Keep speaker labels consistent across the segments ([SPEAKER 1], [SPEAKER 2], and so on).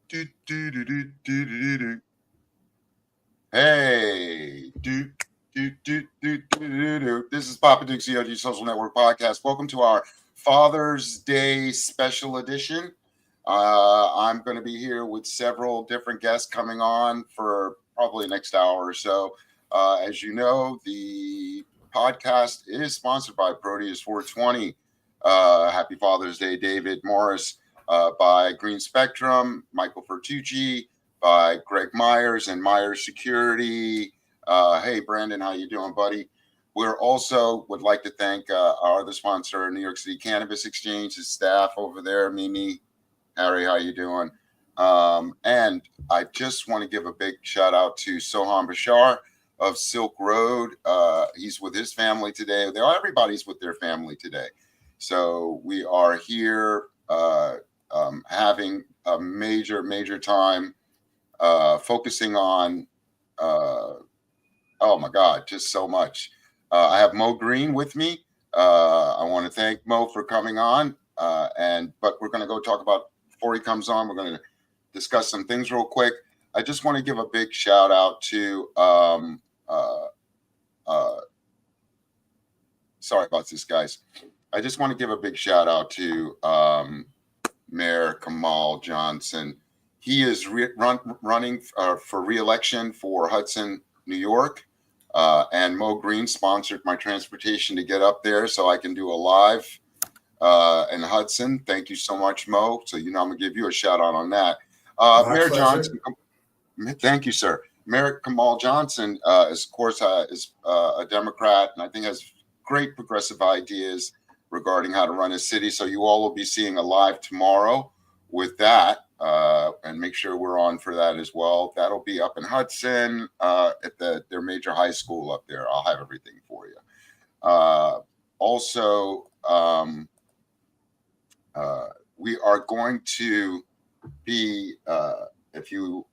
[SPEAKER 1] Do, do, do, do, do, do, do. Hey, do. This is Papa Duke's COG Social Network Podcast. Welcome to our Father's Day special edition. I'm going to be here with several different guests coming on for probably the next hour or so. As you know, the podcast is sponsored by Proteus 420. Happy Father's Day, David Morris, by Green Spectrum, Michael Fertucci, by Greg Myers and Myers Security. Hey, Brandon, how you doing, buddy? We're also would like to thank our other sponsor, New York City Cannabis Exchange, his staff over there, Mimi, Harry, how you doing? And I just want to give a big shout out to Sohan Bashar of Silk Road. He's with his family today. Everybody's with their family today. So we are here having a major time focusing on, oh my God, just so much. I have Mo Green with me. I want to thank Mo for coming on. But we're going to go talk about, before he comes on, we're going to discuss some things real quick. I just want to give a big shout out to, sorry about this, guys. I just want to give a big shout out to Mayor Kamal Johnson. He is running for re-election for Hudson, New York. And Mo Green sponsored my transportation to get up there so I can do a live in Hudson. Thank you so much, Mo. So, I'm going to give you a shout out on that. Mayor Johnson, thank you, sir. Mayor Kamal Johnson, is, of course, is a Democrat, and I think has great progressive ideas regarding how to run a city. So you all will be seeing a live tomorrow with that, and make sure we're on for that as well. That'll be up in Hudson at their major high school up there. I'll have everything for you. Also, we are going to be, if you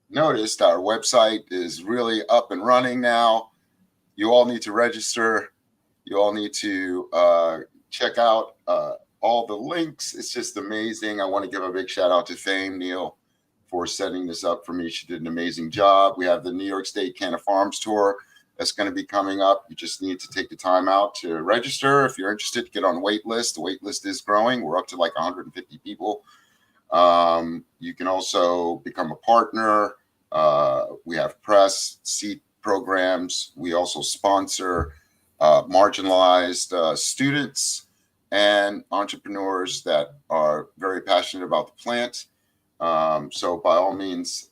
[SPEAKER 1] noticed, our website is really up and running now. You all need to register. You all need to check out all the links. It's just amazing. I want to give a big shout out to Fame Neal for setting this up for me. She did an amazing job. We have the New York State Canna Farms tour that's going to be coming up. You just need to take the time out to register. If you're interested, get on wait list. The wait list is growing. We're up to like 150 people. You can also become a partner. We have press, seat programs. We also sponsor marginalized students and entrepreneurs that are very passionate about the plant. So by all means,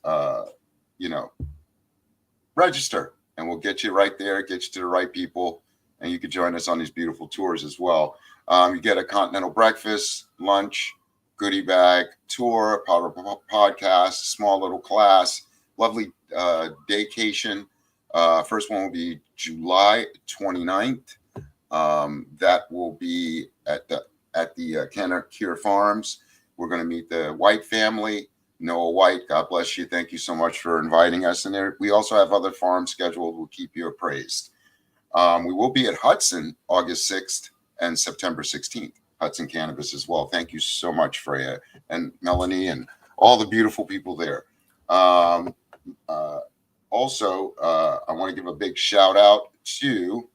[SPEAKER 1] register and we'll get you right there, get you to the right people, and you can join us on these beautiful tours as well. You get a continental breakfast, lunch, goodie bag, tour, power podcast, small little class, lovely daycation. First one will be July 29th. That will be at the Canna Cure Farms. We're going to meet the White family. Noah White, God bless you. Thank you so much for inviting us. And we also have other farms scheduled. We'll keep you appraised. We will be at Hudson August 6th and September 16th. Hudson Cannabis as well. Thank you so much, Freya and Melanie and all the beautiful people there. Also, I want to give a big shout out to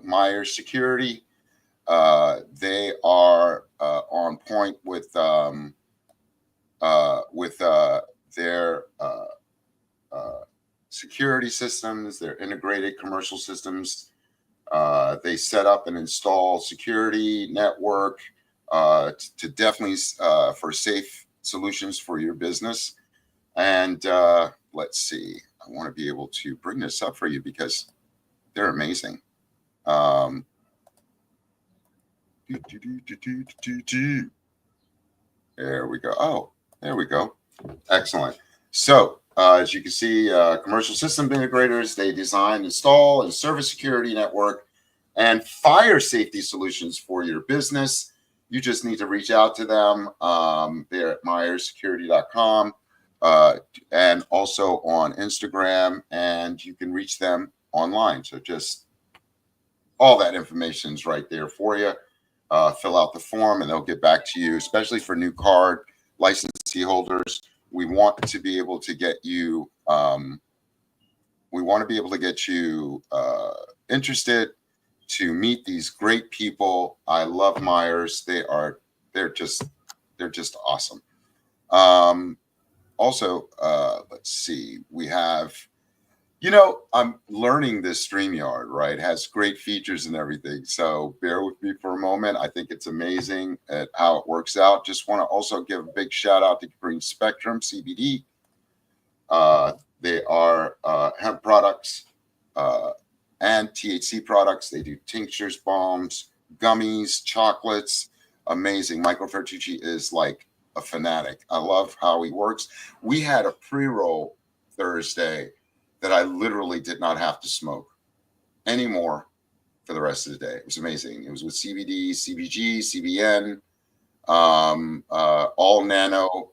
[SPEAKER 1] Myers Security. They are on point with their security systems, their integrated commercial systems. They set up and install security network to definitely for safe solutions for your business. And let's see, I want to be able to bring this up for you because they're amazing. There we go. Oh, there we go. Excellent. So as you can see, commercial system integrators, they design, install, and service security network and fire safety solutions for your business. You just need to reach out to them. They're at myerssecurity.com and also on Instagram, and you can reach them online. So just all that information is right there for you. Fill out the form and they'll get back to you, especially for new card licensee holders. We want to be able to get you. We want to be able to get you interested to meet these great people. I love Myers. They're just awesome. Also, let's see. We have, I'm learning this StreamYard, right? It has great features and everything. So bear with me for a moment. I think it's amazing at how it works out. Just want to also give a big shout out to Green Spectrum CBD. They are hemp products and THC products. They do tinctures, balms, gummies, chocolates. Amazing. Michael Fertucci is like a fanatic. I love how he works. We had a pre-roll Thursday that I literally did not have to smoke anymore for the rest of the day. It was amazing. It was with CBD, CBG, CBN, all nano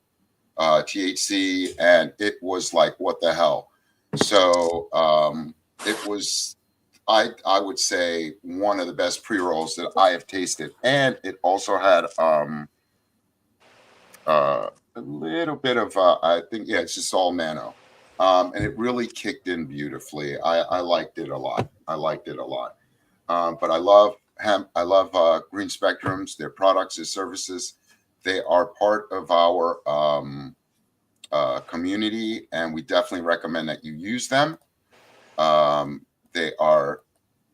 [SPEAKER 1] THC, and it was like, what the hell? So it was, I would say, one of the best pre-rolls that I have tasted. And it also had a little bit of, I think, yeah, it's just all nano. And it really kicked in beautifully. I liked it a lot. But I love hemp. I love Green Spectrums, their products, their services. They are part of our community, and we definitely recommend that you use them. They are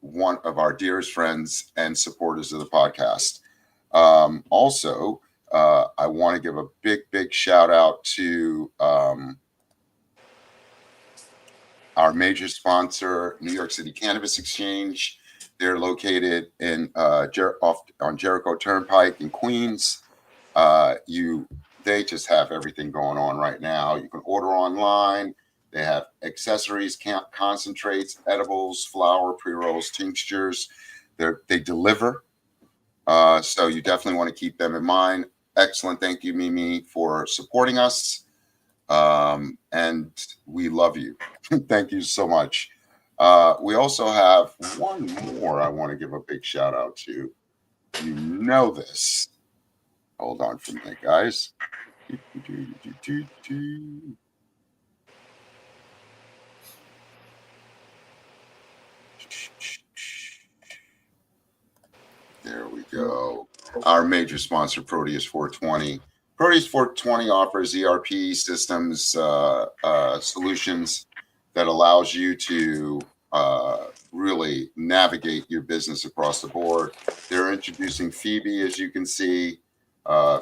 [SPEAKER 1] one of our dearest friends and supporters of the podcast. Also, I want to give a big shout out to our major sponsor, New York City Cannabis Exchange. They're located in on Jericho Turnpike in Queens. They just have everything going on right now. You can order online. They have accessories, concentrates, edibles, flower, pre-rolls, tinctures. They deliver. So you definitely want to keep them in mind. Excellent. Thank you, Mimi, for supporting us. And we love you. Thank you so much. We also have one more I want to give a big shout out to. You know this. Hold on for a minute, guys. There we go. Our major sponsor, Proteus 420. Proteus 420 offers ERP systems solutions that allows you to really navigate your business across the board. They're introducing Phoebe, as you can see.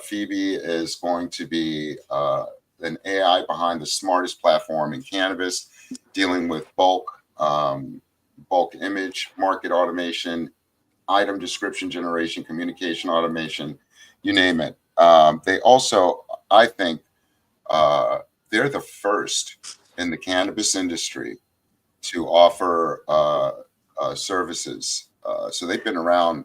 [SPEAKER 1] Phoebe is going to be an AI behind the smartest platform in cannabis, dealing with bulk image, market automation, item description generation, communication automation, you name it. They also, I think, they're the first in the cannabis industry to offer services. So they've been around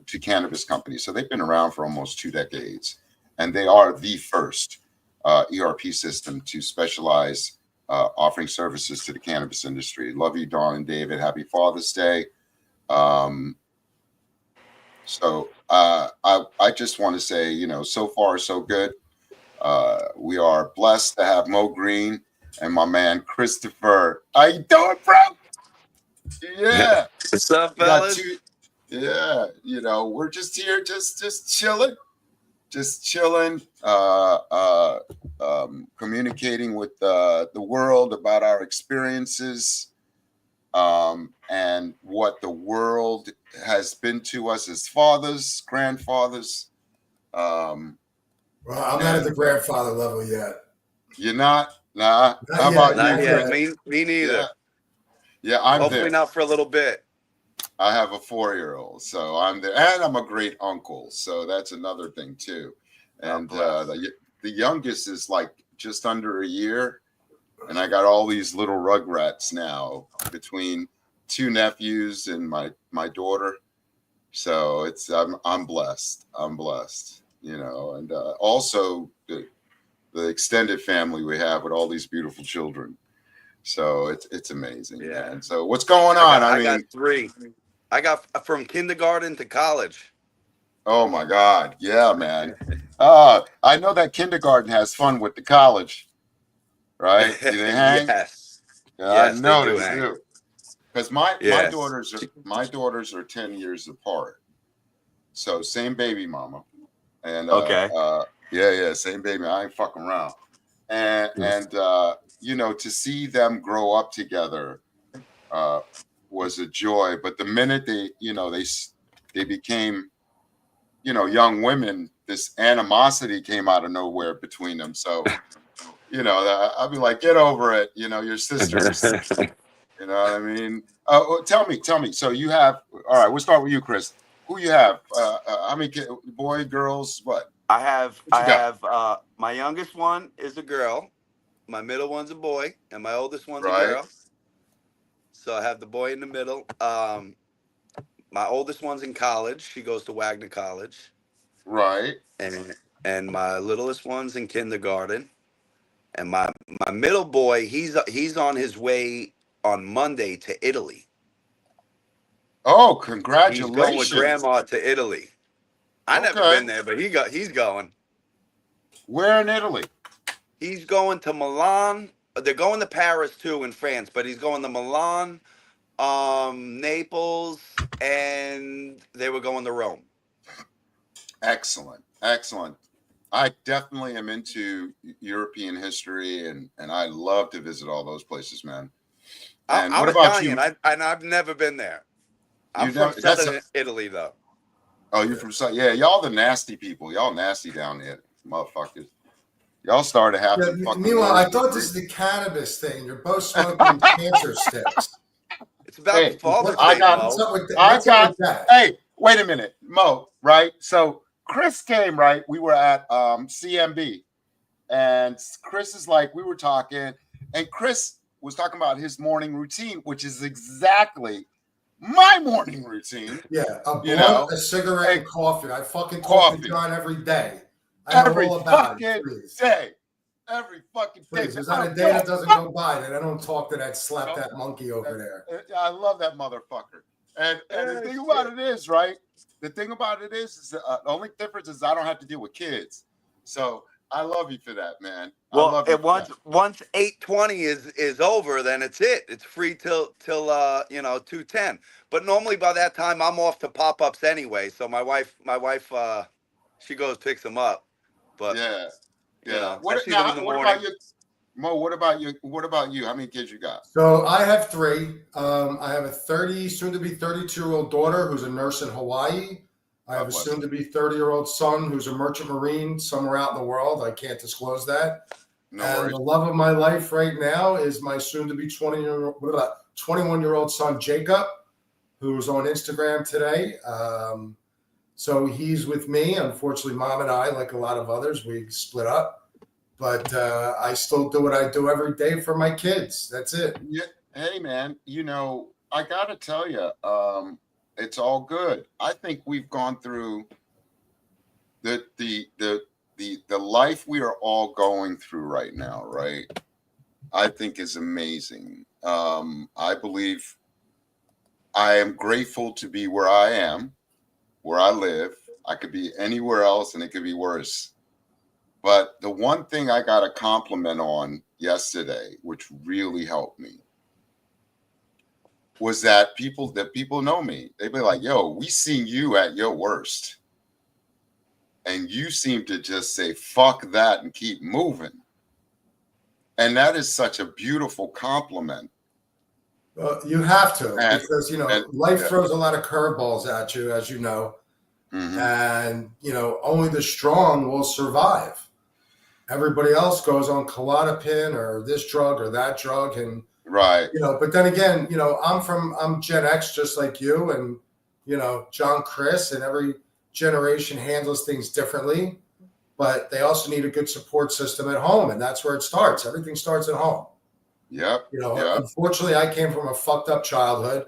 [SPEAKER 1] to cannabis companies. So they've been around for almost 2 decades, and they are the first ERP system to specialize offering services to the cannabis industry. Love you, Dawn and David. Happy Father's Day. So I just want to say, so far so good. We are blessed to have Mo Green and my man Christopher. How you doing, bro? Yeah.
[SPEAKER 2] What's up, fellas?
[SPEAKER 1] We're just here, just chilling, communicating with the world about our experiences, and what the world has been to us as fathers, grandfathers.
[SPEAKER 3] Well, I'm not at the grandfather level yet.
[SPEAKER 1] You're not? Nah. How about
[SPEAKER 2] not
[SPEAKER 1] you?
[SPEAKER 2] Yet. Me neither.
[SPEAKER 1] Yeah, I'm
[SPEAKER 2] hopefully
[SPEAKER 1] there.
[SPEAKER 2] Not for a little bit.
[SPEAKER 1] I have a 4-year-old, so I'm there, and I'm a great uncle, so that's another thing too. And the youngest is like just under a year, and I got all these little rugrats now between 2 nephews and my daughter. So I'm blessed. And also the extended family we have with all these beautiful children. So it's amazing.
[SPEAKER 2] Yeah.
[SPEAKER 1] Man. So what's going on?
[SPEAKER 2] I got 3. I got from kindergarten to college.
[SPEAKER 1] Oh my God. Yeah, man. I know that kindergarten has fun with the college, right? Do they hang?
[SPEAKER 2] Yes.
[SPEAKER 1] Yeah, I
[SPEAKER 2] Yes, they
[SPEAKER 1] know
[SPEAKER 2] do
[SPEAKER 1] they
[SPEAKER 2] hang.
[SPEAKER 1] do. Because my
[SPEAKER 2] Yes.
[SPEAKER 1] daughters are 10 years apart. So same baby mama. And
[SPEAKER 4] Okay.
[SPEAKER 1] yeah, same baby. I ain't fucking around. And you know, to see them grow up together was a joy. But the minute they, you know, they became, you know, young women, this animosity came out of nowhere between them. So, you know, I'd be like, get over it. You know, your sisters. You know what I mean? Tell me. So you have, all right, we'll start with you, Chris. Who you have? How many kids, boy, girls, what?
[SPEAKER 4] I have
[SPEAKER 1] What you got?
[SPEAKER 4] my youngest one
[SPEAKER 2] Is a girl. My middle one's a boy, and my oldest one's a
[SPEAKER 1] Right.
[SPEAKER 2] girl. So I have the boy in the middle. My oldest one's in college. She goes to Wagner College.
[SPEAKER 1] Right.
[SPEAKER 2] And my littlest one's in kindergarten. And my middle boy, he's on his way on Monday to Italy.
[SPEAKER 1] Oh,
[SPEAKER 2] He's
[SPEAKER 1] congratulations.
[SPEAKER 2] going with grandma to Italy. I never
[SPEAKER 1] Okay.
[SPEAKER 2] been there, but he's going.
[SPEAKER 1] Where in Italy?
[SPEAKER 2] He's going to Milan. They're going to Paris too in France, but he's going to Milan, Naples, and they were going to Rome.
[SPEAKER 1] Excellent. I definitely am into European history, and I love to visit all those places, man. And
[SPEAKER 2] I'm
[SPEAKER 1] what about
[SPEAKER 2] Italian,
[SPEAKER 1] you?
[SPEAKER 2] I've never been there. I'm from southern Italy, though.
[SPEAKER 1] Oh, you're from South? Yeah, y'all the nasty people. Y'all nasty down there, motherfuckers. Y'all started half the fucking.
[SPEAKER 3] Meanwhile, I thought this is the cannabis thing. You're both smoking cancer sticks.
[SPEAKER 2] It's about the Father's
[SPEAKER 1] I
[SPEAKER 2] Day,
[SPEAKER 1] got.
[SPEAKER 2] Mo.
[SPEAKER 3] What's up with that?
[SPEAKER 1] Hey, wait a minute, Mo. Right. So Chris came. Right. We were at CMB, and Chris is like, we were talking, and Chris was talking about his morning routine, which is exactly my morning routine.
[SPEAKER 3] Yeah, a blunt, a cigarette, and coffee. I fucking talk to John every day. I know all about it.
[SPEAKER 1] Every fucking day.
[SPEAKER 3] There's not a day that doesn't go by that I don't talk to that that monkey over there.
[SPEAKER 1] I love that motherfucker. And the thing about it is, right? The thing about it is the only difference is I don't have to deal with kids. So I love you for that, man.
[SPEAKER 2] Well, once 8:20 is over, then it's it. It's free till 2:10. But normally by that time I'm off to pop-ups anyway. So my wife she goes picks them up. But
[SPEAKER 1] yeah.
[SPEAKER 2] You know,
[SPEAKER 1] what about you, Mo? What about you? How many kids you got?
[SPEAKER 3] So I have 3. I have a soon to be 32-year-old daughter who's a nurse in Hawaii. I have a soon to be 30-year-old son who's a merchant marine somewhere out in the world. I can't disclose that. And the love of my life right now is my soon to be 21-year-old son Jacob, who's on Instagram today. So he's with me. Unfortunately, Mom and I, like a lot of others, we split up. But I still do what I do every day for my kids. That's it.
[SPEAKER 1] Yeah. Hey, man. You know, I got to tell you, it's all good. I think we've gone through the life we are all going through right now, right? I think is amazing. I believe I am grateful to be where I am, where I live. I could be anywhere else and it could be worse. But the one thing I got a compliment on yesterday, which really helped me, was that people know me. They'd be like, yo, we seen you at your worst. And you seem to just say, fuck that and keep moving. And that is such a beautiful compliment.
[SPEAKER 3] Well, you have to, because, life throws a lot of curveballs at you, as you know. Mm-hmm. And, only the strong will survive. Everybody else goes on Klonopin or this drug or that drug. And,
[SPEAKER 1] right.
[SPEAKER 3] But then again, I'm Gen X, just like you and, John, Chris, and every generation handles things differently. But they also need a good support system at home. And that's where it starts. Everything starts at home.
[SPEAKER 1] Yep.
[SPEAKER 3] Unfortunately, I came from a fucked up childhood.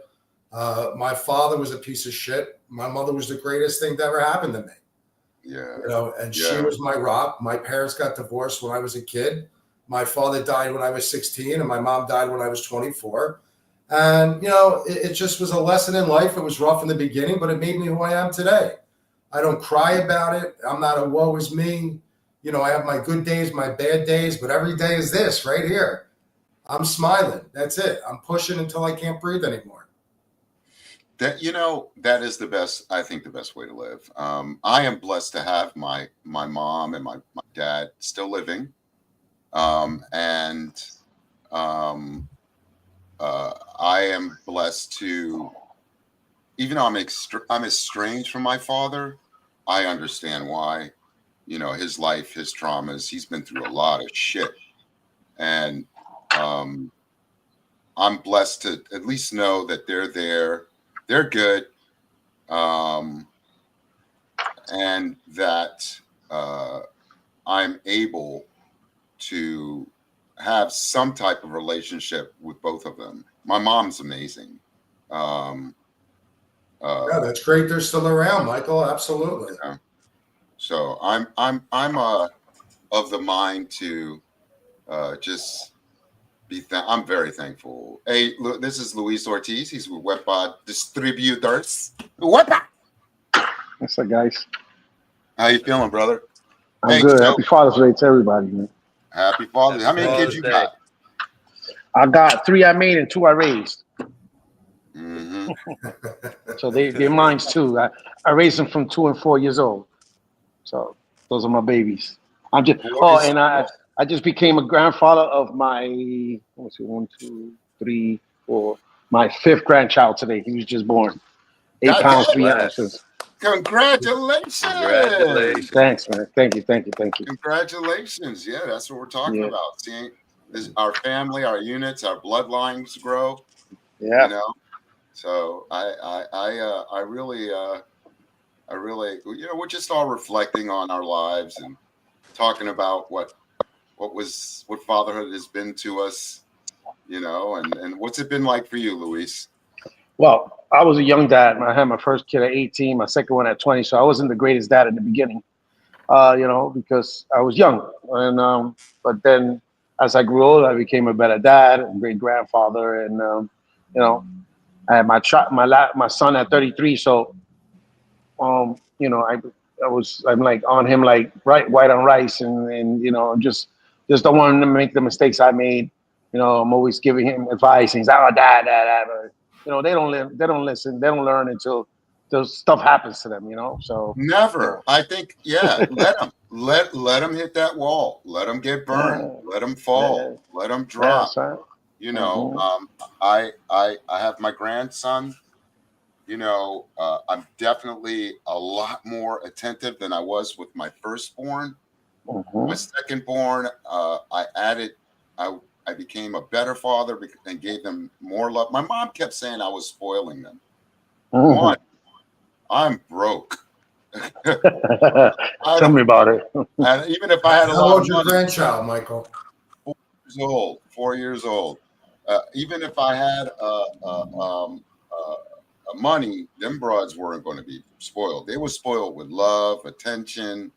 [SPEAKER 3] My father was a piece of shit. My mother was the greatest thing that ever happened to me.
[SPEAKER 1] Yeah.
[SPEAKER 3] She was my rock. My parents got divorced when I was a kid. My father died when I was 16 and my mom died when I was 24. And, it just was a lesson in life. It was rough in the beginning, but it made me who I am today. I don't cry about it. I'm not a woe is me. You know, I have my good days, my bad days, but every day is this right here. I'm smiling. That's it. I'm pushing until I can't breathe anymore.
[SPEAKER 1] That, you know, that is the best, I think the best way to live. I am blessed to have my mom and my dad still living. And I am blessed to, even though I'm estranged from my father, I understand why. You know, his life, his traumas, he's been through a lot of shit. And I'm blessed to at least know that they're there, they're good, and that I'm able to have some type of relationship with both of them. My mom's amazing.
[SPEAKER 3] Yeah, that's great. They're still around, Michael. Absolutely.
[SPEAKER 1] Yeah. So I'm of the mind to just be. I'm very thankful. Hey, look, this is Luis Ortiz. He's with Webpod Distributors. What?
[SPEAKER 5] What's up, guys?
[SPEAKER 1] How you feeling, brother?
[SPEAKER 5] I'm
[SPEAKER 1] Hey,
[SPEAKER 5] good.
[SPEAKER 1] Joe.
[SPEAKER 5] Happy Father's Day to everybody, man.
[SPEAKER 1] Happy Father's Day. How many
[SPEAKER 2] Happy
[SPEAKER 1] kids you
[SPEAKER 2] Father's
[SPEAKER 1] got?
[SPEAKER 5] I got 3 I made and 2 I raised.
[SPEAKER 1] Mm-hmm.
[SPEAKER 5] So they're mine too. I raised them from 2 and 4 years old. So those are my babies. I'm just
[SPEAKER 1] Boys.
[SPEAKER 5] and I just became a grandfather of my, let me see, 1, 2, 3, 4, my 5th grandchild today. He was just born. 8
[SPEAKER 1] God
[SPEAKER 5] pounds,
[SPEAKER 1] damn.
[SPEAKER 5] 3 ounces.
[SPEAKER 1] Congratulations.
[SPEAKER 2] Congratulations.
[SPEAKER 5] Thanks, man. Thank you.
[SPEAKER 1] Congratulations. Yeah, that's what we're talking
[SPEAKER 5] Yeah.
[SPEAKER 1] about. Seeing this, our family, our units, our bloodlines grow,
[SPEAKER 5] Yeah.
[SPEAKER 1] you know. So I really, you know, we're just all reflecting on our lives and talking about what fatherhood has been to us, you know, and what's it been like for you, Luis?
[SPEAKER 5] Well, I was a young dad. I had my first kid at 18, my second one at 20. So I wasn't the greatest dad in the beginning, you know, because I was young. And but then as I grew older, I became a better dad and great grandfather. And you know, I had my son at 33. So you know, I'm like on him like white on rice, and you know, just don't want him to make the mistakes I made. You know, I'm always giving him advice. And he's like, oh, dad. But, you know, they don't listen, they don't learn until stuff happens to them. You know, so you
[SPEAKER 1] Never.
[SPEAKER 5] know,
[SPEAKER 1] I think, yeah, let them hit that wall. Let them get burned. Let them fall. Let them drop.
[SPEAKER 5] that's right.
[SPEAKER 1] You know,
[SPEAKER 5] Mm-hmm.
[SPEAKER 1] I have my grandson. You know, I'm definitely a lot more attentive than I was with my firstborn. My
[SPEAKER 5] Mm-hmm.
[SPEAKER 1] secondborn, I became a better father and gave them more love. My mom kept saying I was spoiling them. One, I'm broke.
[SPEAKER 5] Tell me about it.
[SPEAKER 1] And even if I had a
[SPEAKER 3] How
[SPEAKER 1] lot of
[SPEAKER 3] old's your
[SPEAKER 1] money,
[SPEAKER 3] grandchild, Michael?
[SPEAKER 1] 4 years old. Even if I had money, them broads weren't going to be spoiled. They were spoiled with love, attention,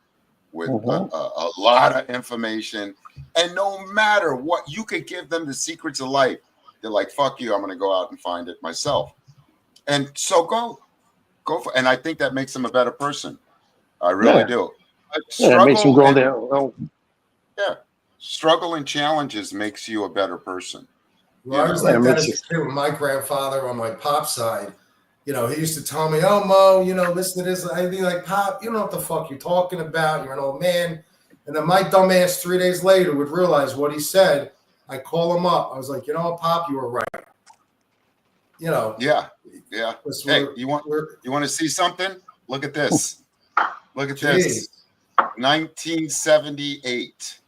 [SPEAKER 1] with
[SPEAKER 5] Mm-hmm.
[SPEAKER 1] a lot of information. And no matter what, you could give them the secrets of life. They're like, fuck you, I'm going to go out and find it myself. And so go for it. And I think that makes them a better person. I really
[SPEAKER 5] Yeah,
[SPEAKER 1] do. But
[SPEAKER 5] yeah, it makes them
[SPEAKER 1] struggle
[SPEAKER 5] go
[SPEAKER 1] and
[SPEAKER 5] there. Well,
[SPEAKER 1] yeah, struggle and challenges makes you a better person.
[SPEAKER 3] Well,
[SPEAKER 1] You
[SPEAKER 3] I was
[SPEAKER 1] know,
[SPEAKER 5] yeah, it
[SPEAKER 3] like that
[SPEAKER 5] makes
[SPEAKER 3] as
[SPEAKER 5] you.
[SPEAKER 3] a kid with my grandfather on my pop's side. You know, he used to tell me, "Oh, Mo, you know, listen to this." I'd be like, "Pop, you don't know what the fuck you're talking about. You're an old man." And then my dumb ass 3 days later would realize what he said. I call him up. I was like, "You know what, Pop, you were right." You know,
[SPEAKER 1] yeah. Hey,
[SPEAKER 3] we're
[SPEAKER 1] you want to see something? Look at this. Look at
[SPEAKER 3] geez.
[SPEAKER 1] this. 1978.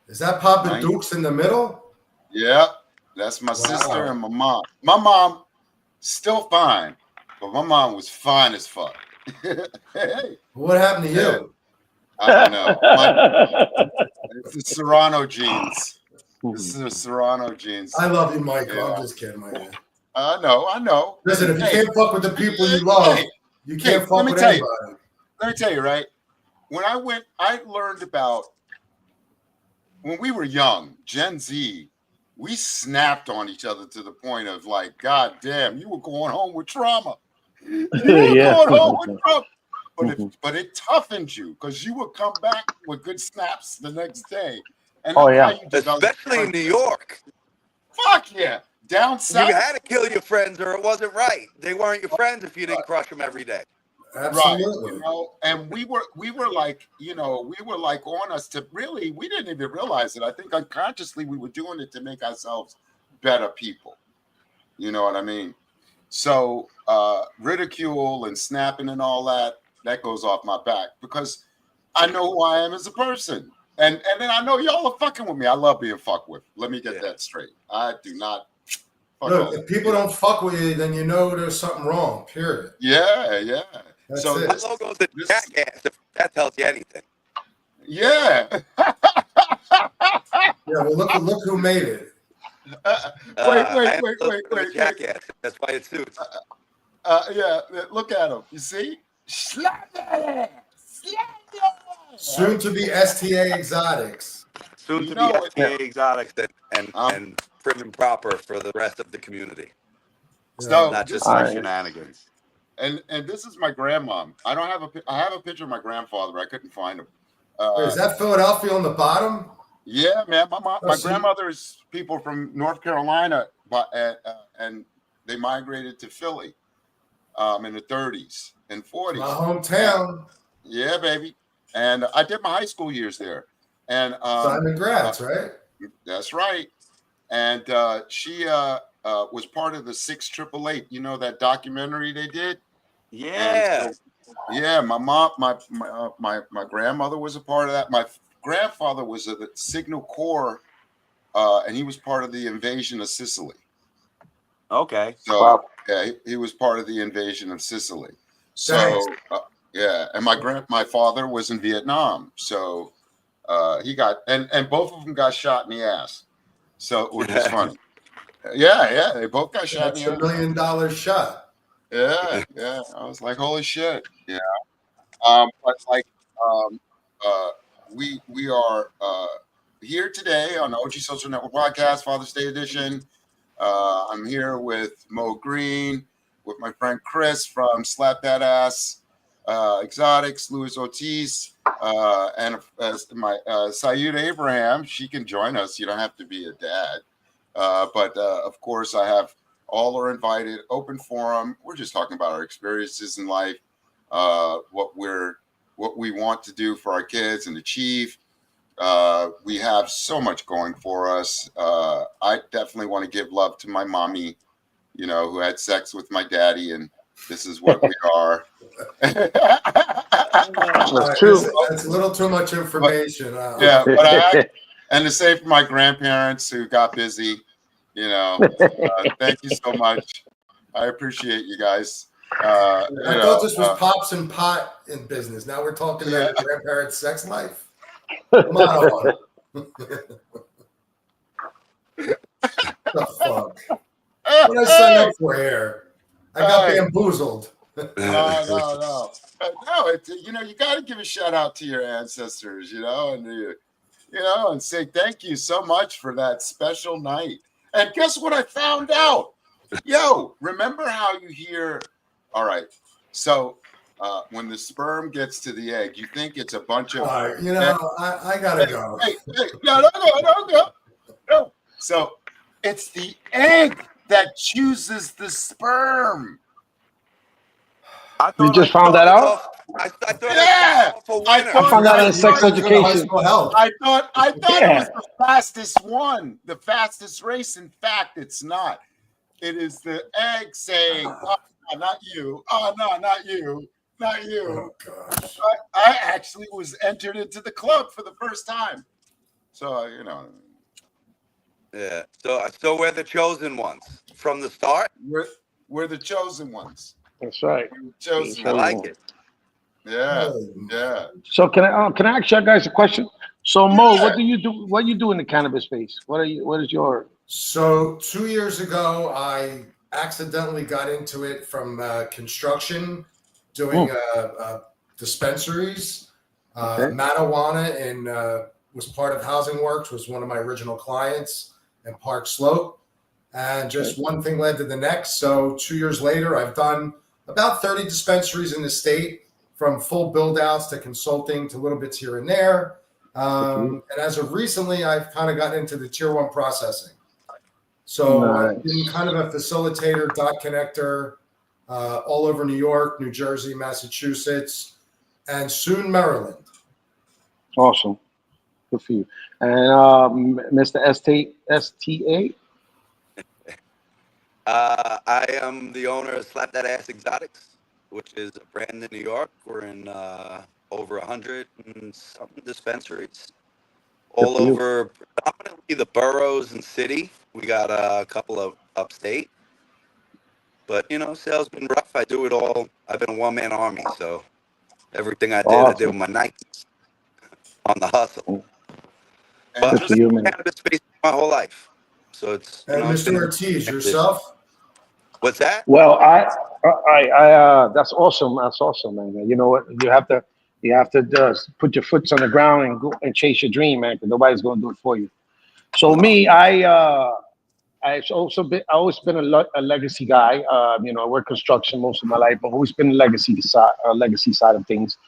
[SPEAKER 3] Is that Papa
[SPEAKER 1] Nine,
[SPEAKER 3] Duke's in the middle?
[SPEAKER 1] yeah, that's my sister
[SPEAKER 3] Wow.
[SPEAKER 1] and my mom. My mom still fine, but my mom was fine as fuck. Hey,
[SPEAKER 3] What happened to
[SPEAKER 1] yeah,
[SPEAKER 3] you?
[SPEAKER 1] I don't know. It's the Serrano genes. This is the Serrano genes.
[SPEAKER 3] I love you, Michael. I'm
[SPEAKER 1] Yeah,
[SPEAKER 3] just kidding, my man.
[SPEAKER 1] I know.
[SPEAKER 3] Listen, if you
[SPEAKER 1] Hey,
[SPEAKER 3] can't fuck with the people you
[SPEAKER 1] hey,
[SPEAKER 3] love, you can't
[SPEAKER 1] let
[SPEAKER 3] fuck
[SPEAKER 1] me
[SPEAKER 3] with
[SPEAKER 1] tell you.
[SPEAKER 3] anybody.
[SPEAKER 1] Let me tell you, right? I learned about when we were young, Gen Z, we snapped on each other to the point of like, God damn, you were going home with trauma. You were
[SPEAKER 5] Yeah.
[SPEAKER 1] going home with trauma. but it toughened you because you would come back with good snaps the next day. And
[SPEAKER 5] Oh,
[SPEAKER 1] that's
[SPEAKER 5] yeah.
[SPEAKER 1] how you develop
[SPEAKER 2] Especially in New York.
[SPEAKER 1] Fuck yeah. Down
[SPEAKER 2] You
[SPEAKER 1] south.
[SPEAKER 2] had to kill your friends or it wasn't right. They weren't your friends if you didn't crush them every day.
[SPEAKER 3] Absolutely.
[SPEAKER 1] Right. And we were like, we were like on us to really, we didn't even realize it. I think unconsciously we were doing it to make ourselves better people. You know what I mean? So ridicule and snapping and all that goes off my back because I know who I am as a person. And then I know y'all are fucking with me. I love being fucked with. Let me get that straight. I do not fuck
[SPEAKER 3] Look, if people don't fuck with you, then you know there's something wrong, period.
[SPEAKER 1] Yeah.
[SPEAKER 3] That's
[SPEAKER 1] so
[SPEAKER 3] it.
[SPEAKER 2] That logo's a jackass if that tells you anything.
[SPEAKER 1] Yeah.
[SPEAKER 3] Yeah, well, look who made it.
[SPEAKER 1] Wait.
[SPEAKER 2] Jackass. That's why it suits.
[SPEAKER 1] Yeah, look at him. You see? Slap that ass.
[SPEAKER 3] Soon to be STA Exotics.
[SPEAKER 4] Soon
[SPEAKER 1] You
[SPEAKER 4] to be
[SPEAKER 1] know it.
[SPEAKER 4] STA Exotics.
[SPEAKER 2] And prim and proper for the rest of the community.
[SPEAKER 1] So
[SPEAKER 2] Not just
[SPEAKER 4] My
[SPEAKER 5] Alright.
[SPEAKER 4] shenanigans.
[SPEAKER 1] and this is my grandmom. I have a picture of my grandfather. I couldn't find him.
[SPEAKER 3] Wait, is that Philadelphia on the bottom?
[SPEAKER 1] Yeah, man. My
[SPEAKER 3] see.
[SPEAKER 1] grandmother's people from North Carolina, and they migrated to Philly in the 30s and 40s.
[SPEAKER 3] My hometown.
[SPEAKER 1] Yeah, baby. And I did my high school years there. And
[SPEAKER 3] Simon Gratz, right?
[SPEAKER 1] that's right. And she was part of the 688. You know that documentary they did?
[SPEAKER 2] Yeah.
[SPEAKER 1] And so, yeah, my mom, my grandmother was a part of that. My grandfather was a the Signal Corps, and he was part of the invasion of Sicily.
[SPEAKER 4] Okay.
[SPEAKER 1] So
[SPEAKER 5] Wow.
[SPEAKER 1] yeah, he was part of the invasion of Sicily. So yeah, and my father was in Vietnam. So he got and both of them got shot in the ass. So which was funny. Yeah, they both got shot
[SPEAKER 3] That's
[SPEAKER 1] in
[SPEAKER 3] $1
[SPEAKER 1] the ass.
[SPEAKER 3] million shot.
[SPEAKER 1] Yeah. I was like, holy shit. Yeah. But like we are here today on the OG Social Network Podcast, Father's Day edition. I'm here with Mo Green, with my friend Chris from Slap That Ass Exotics, Luis Ortiz, and my Sayud Abraham. She can join us. You don't have to be a dad. But of course, I have all are invited, open forum. We're just talking about our experiences in life, what we want to do for our kids and achieve. We have so much going for us. I definitely want to give love to my mommy, who had sex with my daddy, and this is what we are.
[SPEAKER 5] That's
[SPEAKER 3] Right,
[SPEAKER 5] true.
[SPEAKER 3] That's a little too much information.
[SPEAKER 1] Yeah, and the same for my grandparents who got busy. Thank you so much. I appreciate you guys.
[SPEAKER 3] I thought this was pops and pot in business. Now we're talking about your grandparents' sex life. Come on. The fuck? What did I sign up for here? I got bamboozled.
[SPEAKER 1] No. You got to give a shout out to your ancestors, and say thank you so much for that special night. And guess what I found out? Yo, remember how you hear? All right, so when the sperm gets to the egg, you think it's a bunch of.
[SPEAKER 3] All right, I gotta go.
[SPEAKER 1] Hey, don't go. No. So it's the egg that chooses the sperm.
[SPEAKER 5] You just found that out?
[SPEAKER 2] I thought
[SPEAKER 1] Yeah,
[SPEAKER 5] I found that in sex education.
[SPEAKER 1] I thought
[SPEAKER 5] Yeah.
[SPEAKER 1] it was the fastest one, the fastest race. In fact, it's not. It is the egg saying, "Oh, no, not you. Oh no, not you, not you."
[SPEAKER 3] Oh, gosh.
[SPEAKER 1] I actually was entered into the club for the first time. So
[SPEAKER 2] Yeah. So we're the chosen ones from the start.
[SPEAKER 1] we're the chosen ones.
[SPEAKER 5] That's right.
[SPEAKER 1] We're chosen
[SPEAKER 2] I
[SPEAKER 1] ones.
[SPEAKER 2] like it.
[SPEAKER 1] Yeah.
[SPEAKER 5] So can I ask you guys a question? So Mo, what do you do? What do you do in the cannabis space? What is your?
[SPEAKER 3] So 2 years ago, I accidentally got into it from construction, doing dispensaries. Matawana was part of Housing Works, was one of my original clients, and Park Slope. And just one thing led to the next. So 2 years later, I've done about 30 dispensaries in the state, from full build outs to consulting to little bits here and there. And as of recently, I've kind of gotten into the tier 1 processing. So I've been kind of a facilitator, dot connector, all over New York, New Jersey, Massachusetts, and soon Maryland.
[SPEAKER 5] Awesome. Good for you. And Mr. STA?
[SPEAKER 2] I am the owner of Slap That Ass Exotics, which is a brand in New York. We're in over 100 and something dispensaries all over, predominantly the boroughs and city. We got a couple of upstate. But, sales been rough. I do it all. I've been a one-man army, so everything I did with my Nikes on the hustle.
[SPEAKER 1] And
[SPEAKER 2] But
[SPEAKER 1] just,
[SPEAKER 2] I've been in the cannabis space my whole life. So it's,
[SPEAKER 3] And Mr. Ortiz, yourself?
[SPEAKER 2] What's that?
[SPEAKER 5] Well, I that's awesome. That's awesome, man. You know what? You have to just put your foot on the ground and go and chase your dream, man. Because nobody's gonna do it for you. So me, I've always been a legacy guy. I work construction most of my life, but always been a legacy side of things.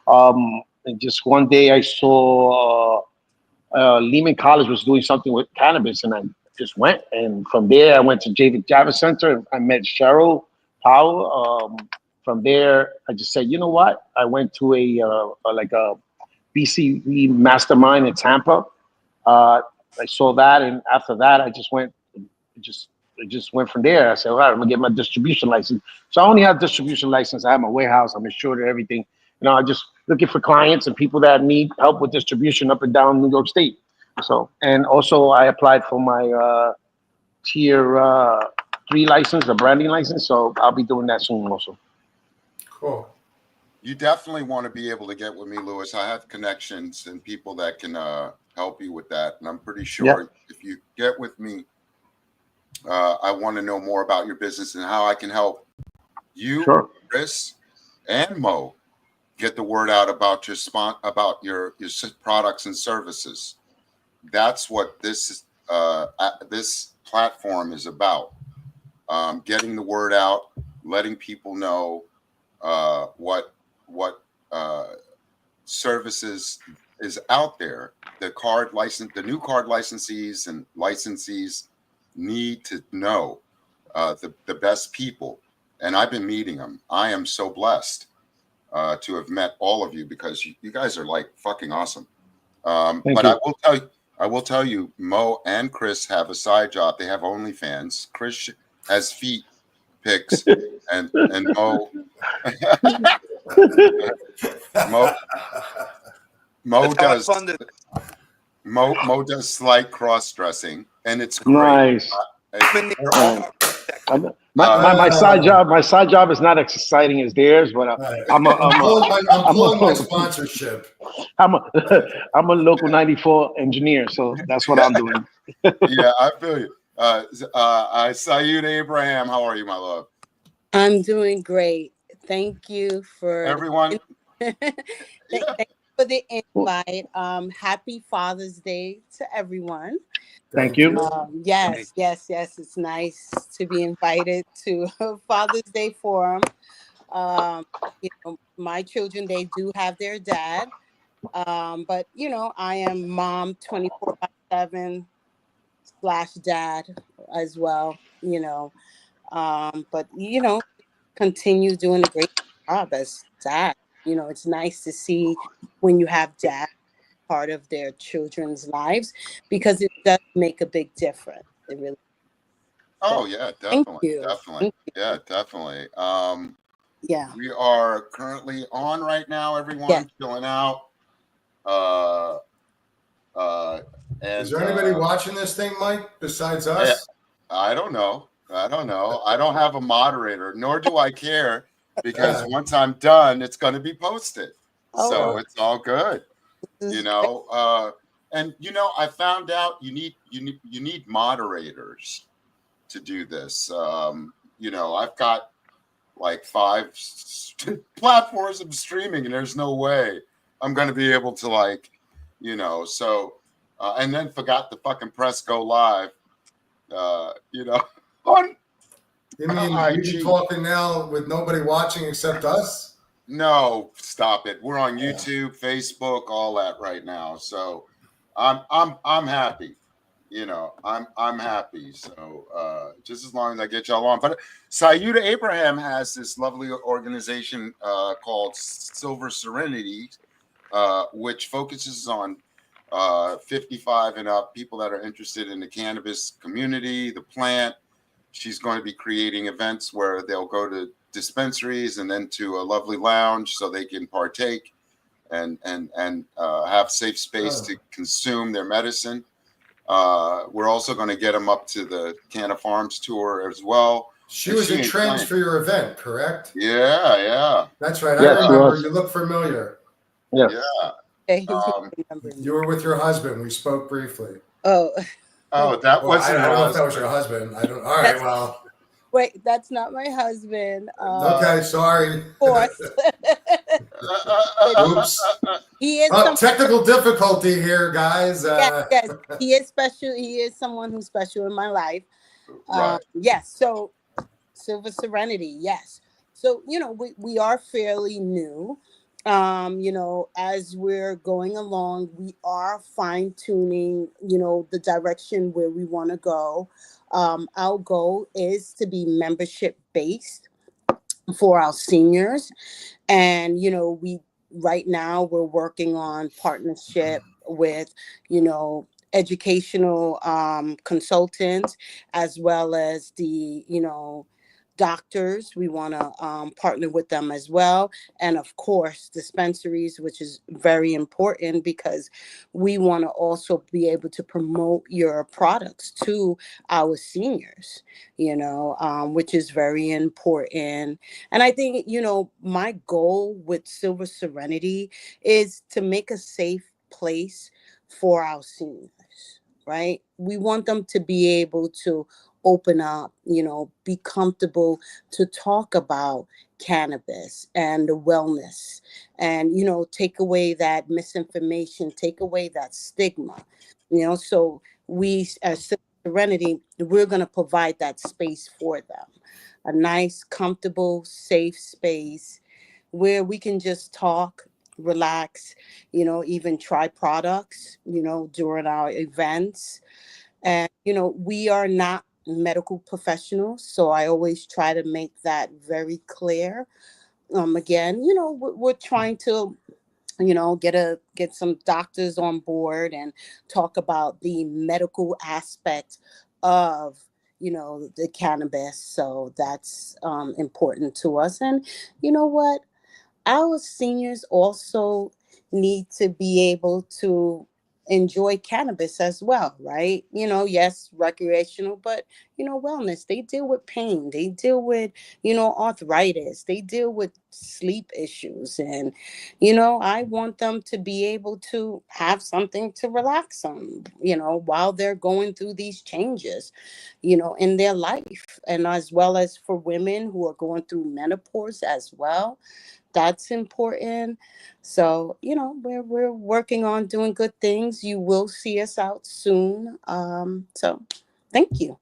[SPEAKER 5] And just one day I saw Lehman College was doing something with cannabis, and I just went. And from there, I went to David Javits Center. I met Cheryl Powell. From there, I just said, you know what? I went to a BCV mastermind in Tampa. I saw that, and after that, I just went. It just went from there. I said, all right, I'm gonna get my distribution license. So I only have distribution license. I have my warehouse. I'm insured and everything. I'm just looking for clients and people that need help with distribution up and down New York State. So, and also I applied for my tier 3 license, a branding license. So I'll be doing that soon also.
[SPEAKER 3] Cool.
[SPEAKER 1] You definitely want to be able to get with me, Louis. I have connections and people that can help you with that. And I'm pretty sure if you get with me, I want to know more about your business and how I can help you, Chris, and Mo get the word out about your products and services. That's what this platform is about. Getting the word out, letting people know what services is out there. The new card licensees and licensees need to know the best people, and I've been meeting them. I am so blessed to have met all of you because you guys are like fucking awesome. But I will tell you, Mo and Chris have a side job. They have OnlyFans. Chris has feet pics, and Mo Mo does slight cross dressing, and it's great.
[SPEAKER 5] Nice. My side job is not as exciting as theirs, but I'm
[SPEAKER 3] pulling my sponsorship.
[SPEAKER 5] I'm a local 94 engineer, so that's what I'm doing.
[SPEAKER 1] Yeah, I feel you. Sayud Abraham, how are you, my love?
[SPEAKER 6] I'm doing great. Thank you for
[SPEAKER 1] everyone.
[SPEAKER 6] Thank you for the invite. Happy Father's Day to everyone.
[SPEAKER 5] Thank you.
[SPEAKER 6] Yes. It's nice to be invited to a Father's Day forum. My children, they do have their dad. But I am mom 24/7 / dad as well, but continue doing a great job as dad. It's nice to see when you have dad part of their children's lives, because it does make a big difference. It really.
[SPEAKER 1] Oh yeah, definitely. Yeah, definitely.
[SPEAKER 6] Yeah.
[SPEAKER 1] We are currently on right now, everyone, chilling out. And
[SPEAKER 3] is there anybody watching this thing, Mike, besides us?
[SPEAKER 1] I don't know. I don't have a moderator, nor do I care, because once I'm done, it's going to be posted. So it's all good. And I found out you need moderators to do this. I've got like 5 platforms of streaming, and there's no way I'm going to be able to and then forgot to fucking press go live. On
[SPEAKER 3] you mean you talking now with nobody watching except us?
[SPEAKER 1] No, stop it. We're on YouTube, Facebook, all that right now. So I'm happy. You know, I'm happy. So just as long as I get y'all on. But Sayuda Abraham has this lovely organization called Silver Serenity, which focuses on 55 and up people that are interested in the cannabis community, the plant. She's going to be creating events where they'll go to dispensaries and then to a lovely lounge so they can partake and have safe space to consume their medicine. We're also going to get them up to the Canna Farms tour as well.
[SPEAKER 3] She was in trends for your event, correct?
[SPEAKER 1] Yeah.
[SPEAKER 3] That's right.
[SPEAKER 5] Yes,
[SPEAKER 3] I
[SPEAKER 5] she
[SPEAKER 3] remember.
[SPEAKER 5] was.
[SPEAKER 3] You look familiar.
[SPEAKER 5] Yes.
[SPEAKER 1] Yeah.
[SPEAKER 6] Okay,
[SPEAKER 1] Um,
[SPEAKER 3] You were with your husband. We spoke briefly.
[SPEAKER 6] oh,
[SPEAKER 1] oh, that
[SPEAKER 3] Well, I
[SPEAKER 1] wasn't
[SPEAKER 3] don't
[SPEAKER 1] her
[SPEAKER 3] know if that was
[SPEAKER 1] husband.
[SPEAKER 3] your husband. I don't. All right.
[SPEAKER 6] That's-
[SPEAKER 3] Well.
[SPEAKER 6] wait, that's not my husband.
[SPEAKER 3] Okay. Sorry.
[SPEAKER 6] Of course.
[SPEAKER 3] Oops.
[SPEAKER 6] He is
[SPEAKER 3] Oh, technical difficulty here, guys.
[SPEAKER 6] yes, he is special. He is someone who's special in my life.
[SPEAKER 1] Right.
[SPEAKER 6] Yes. So Silver Serenity. Yes. So, we are fairly new. As we're going along, we are fine tuning, the direction where we want to go. Our goal is to be membership based for our seniors. And, we right now we're working on partnership with, educational consultants, as well as the, doctors. We want to partner with them as well. And of course, dispensaries, which is very important because we want to also be able to promote your products to our seniors, which is very important. And I think, my goal with Silver Serenity is to make a safe place for our seniors, right? We want them to be able to open up, be comfortable to talk about cannabis and the wellness and, take away that misinformation, take away that stigma, so we as Serenity, we're going to provide that space for them, a nice, comfortable, safe space where we can just talk, relax, even try products, during our events. And, we are not medical professionals, so I always try to make that very clear. Again, we're trying to get some doctors on board and talk about the medical aspect of the cannabis. So that's important to us. And you know what, our seniors also need to be able to enjoy cannabis as well, right? Yes, recreational, but wellness. They deal with pain, they deal with arthritis, they deal with sleep issues. And I want them to be able to have something to relax on, while they're going through these changes in their life. And as well as for women who are going through menopause as well, that's important. So we're working on doing good things. You will see us out soon. So thank you.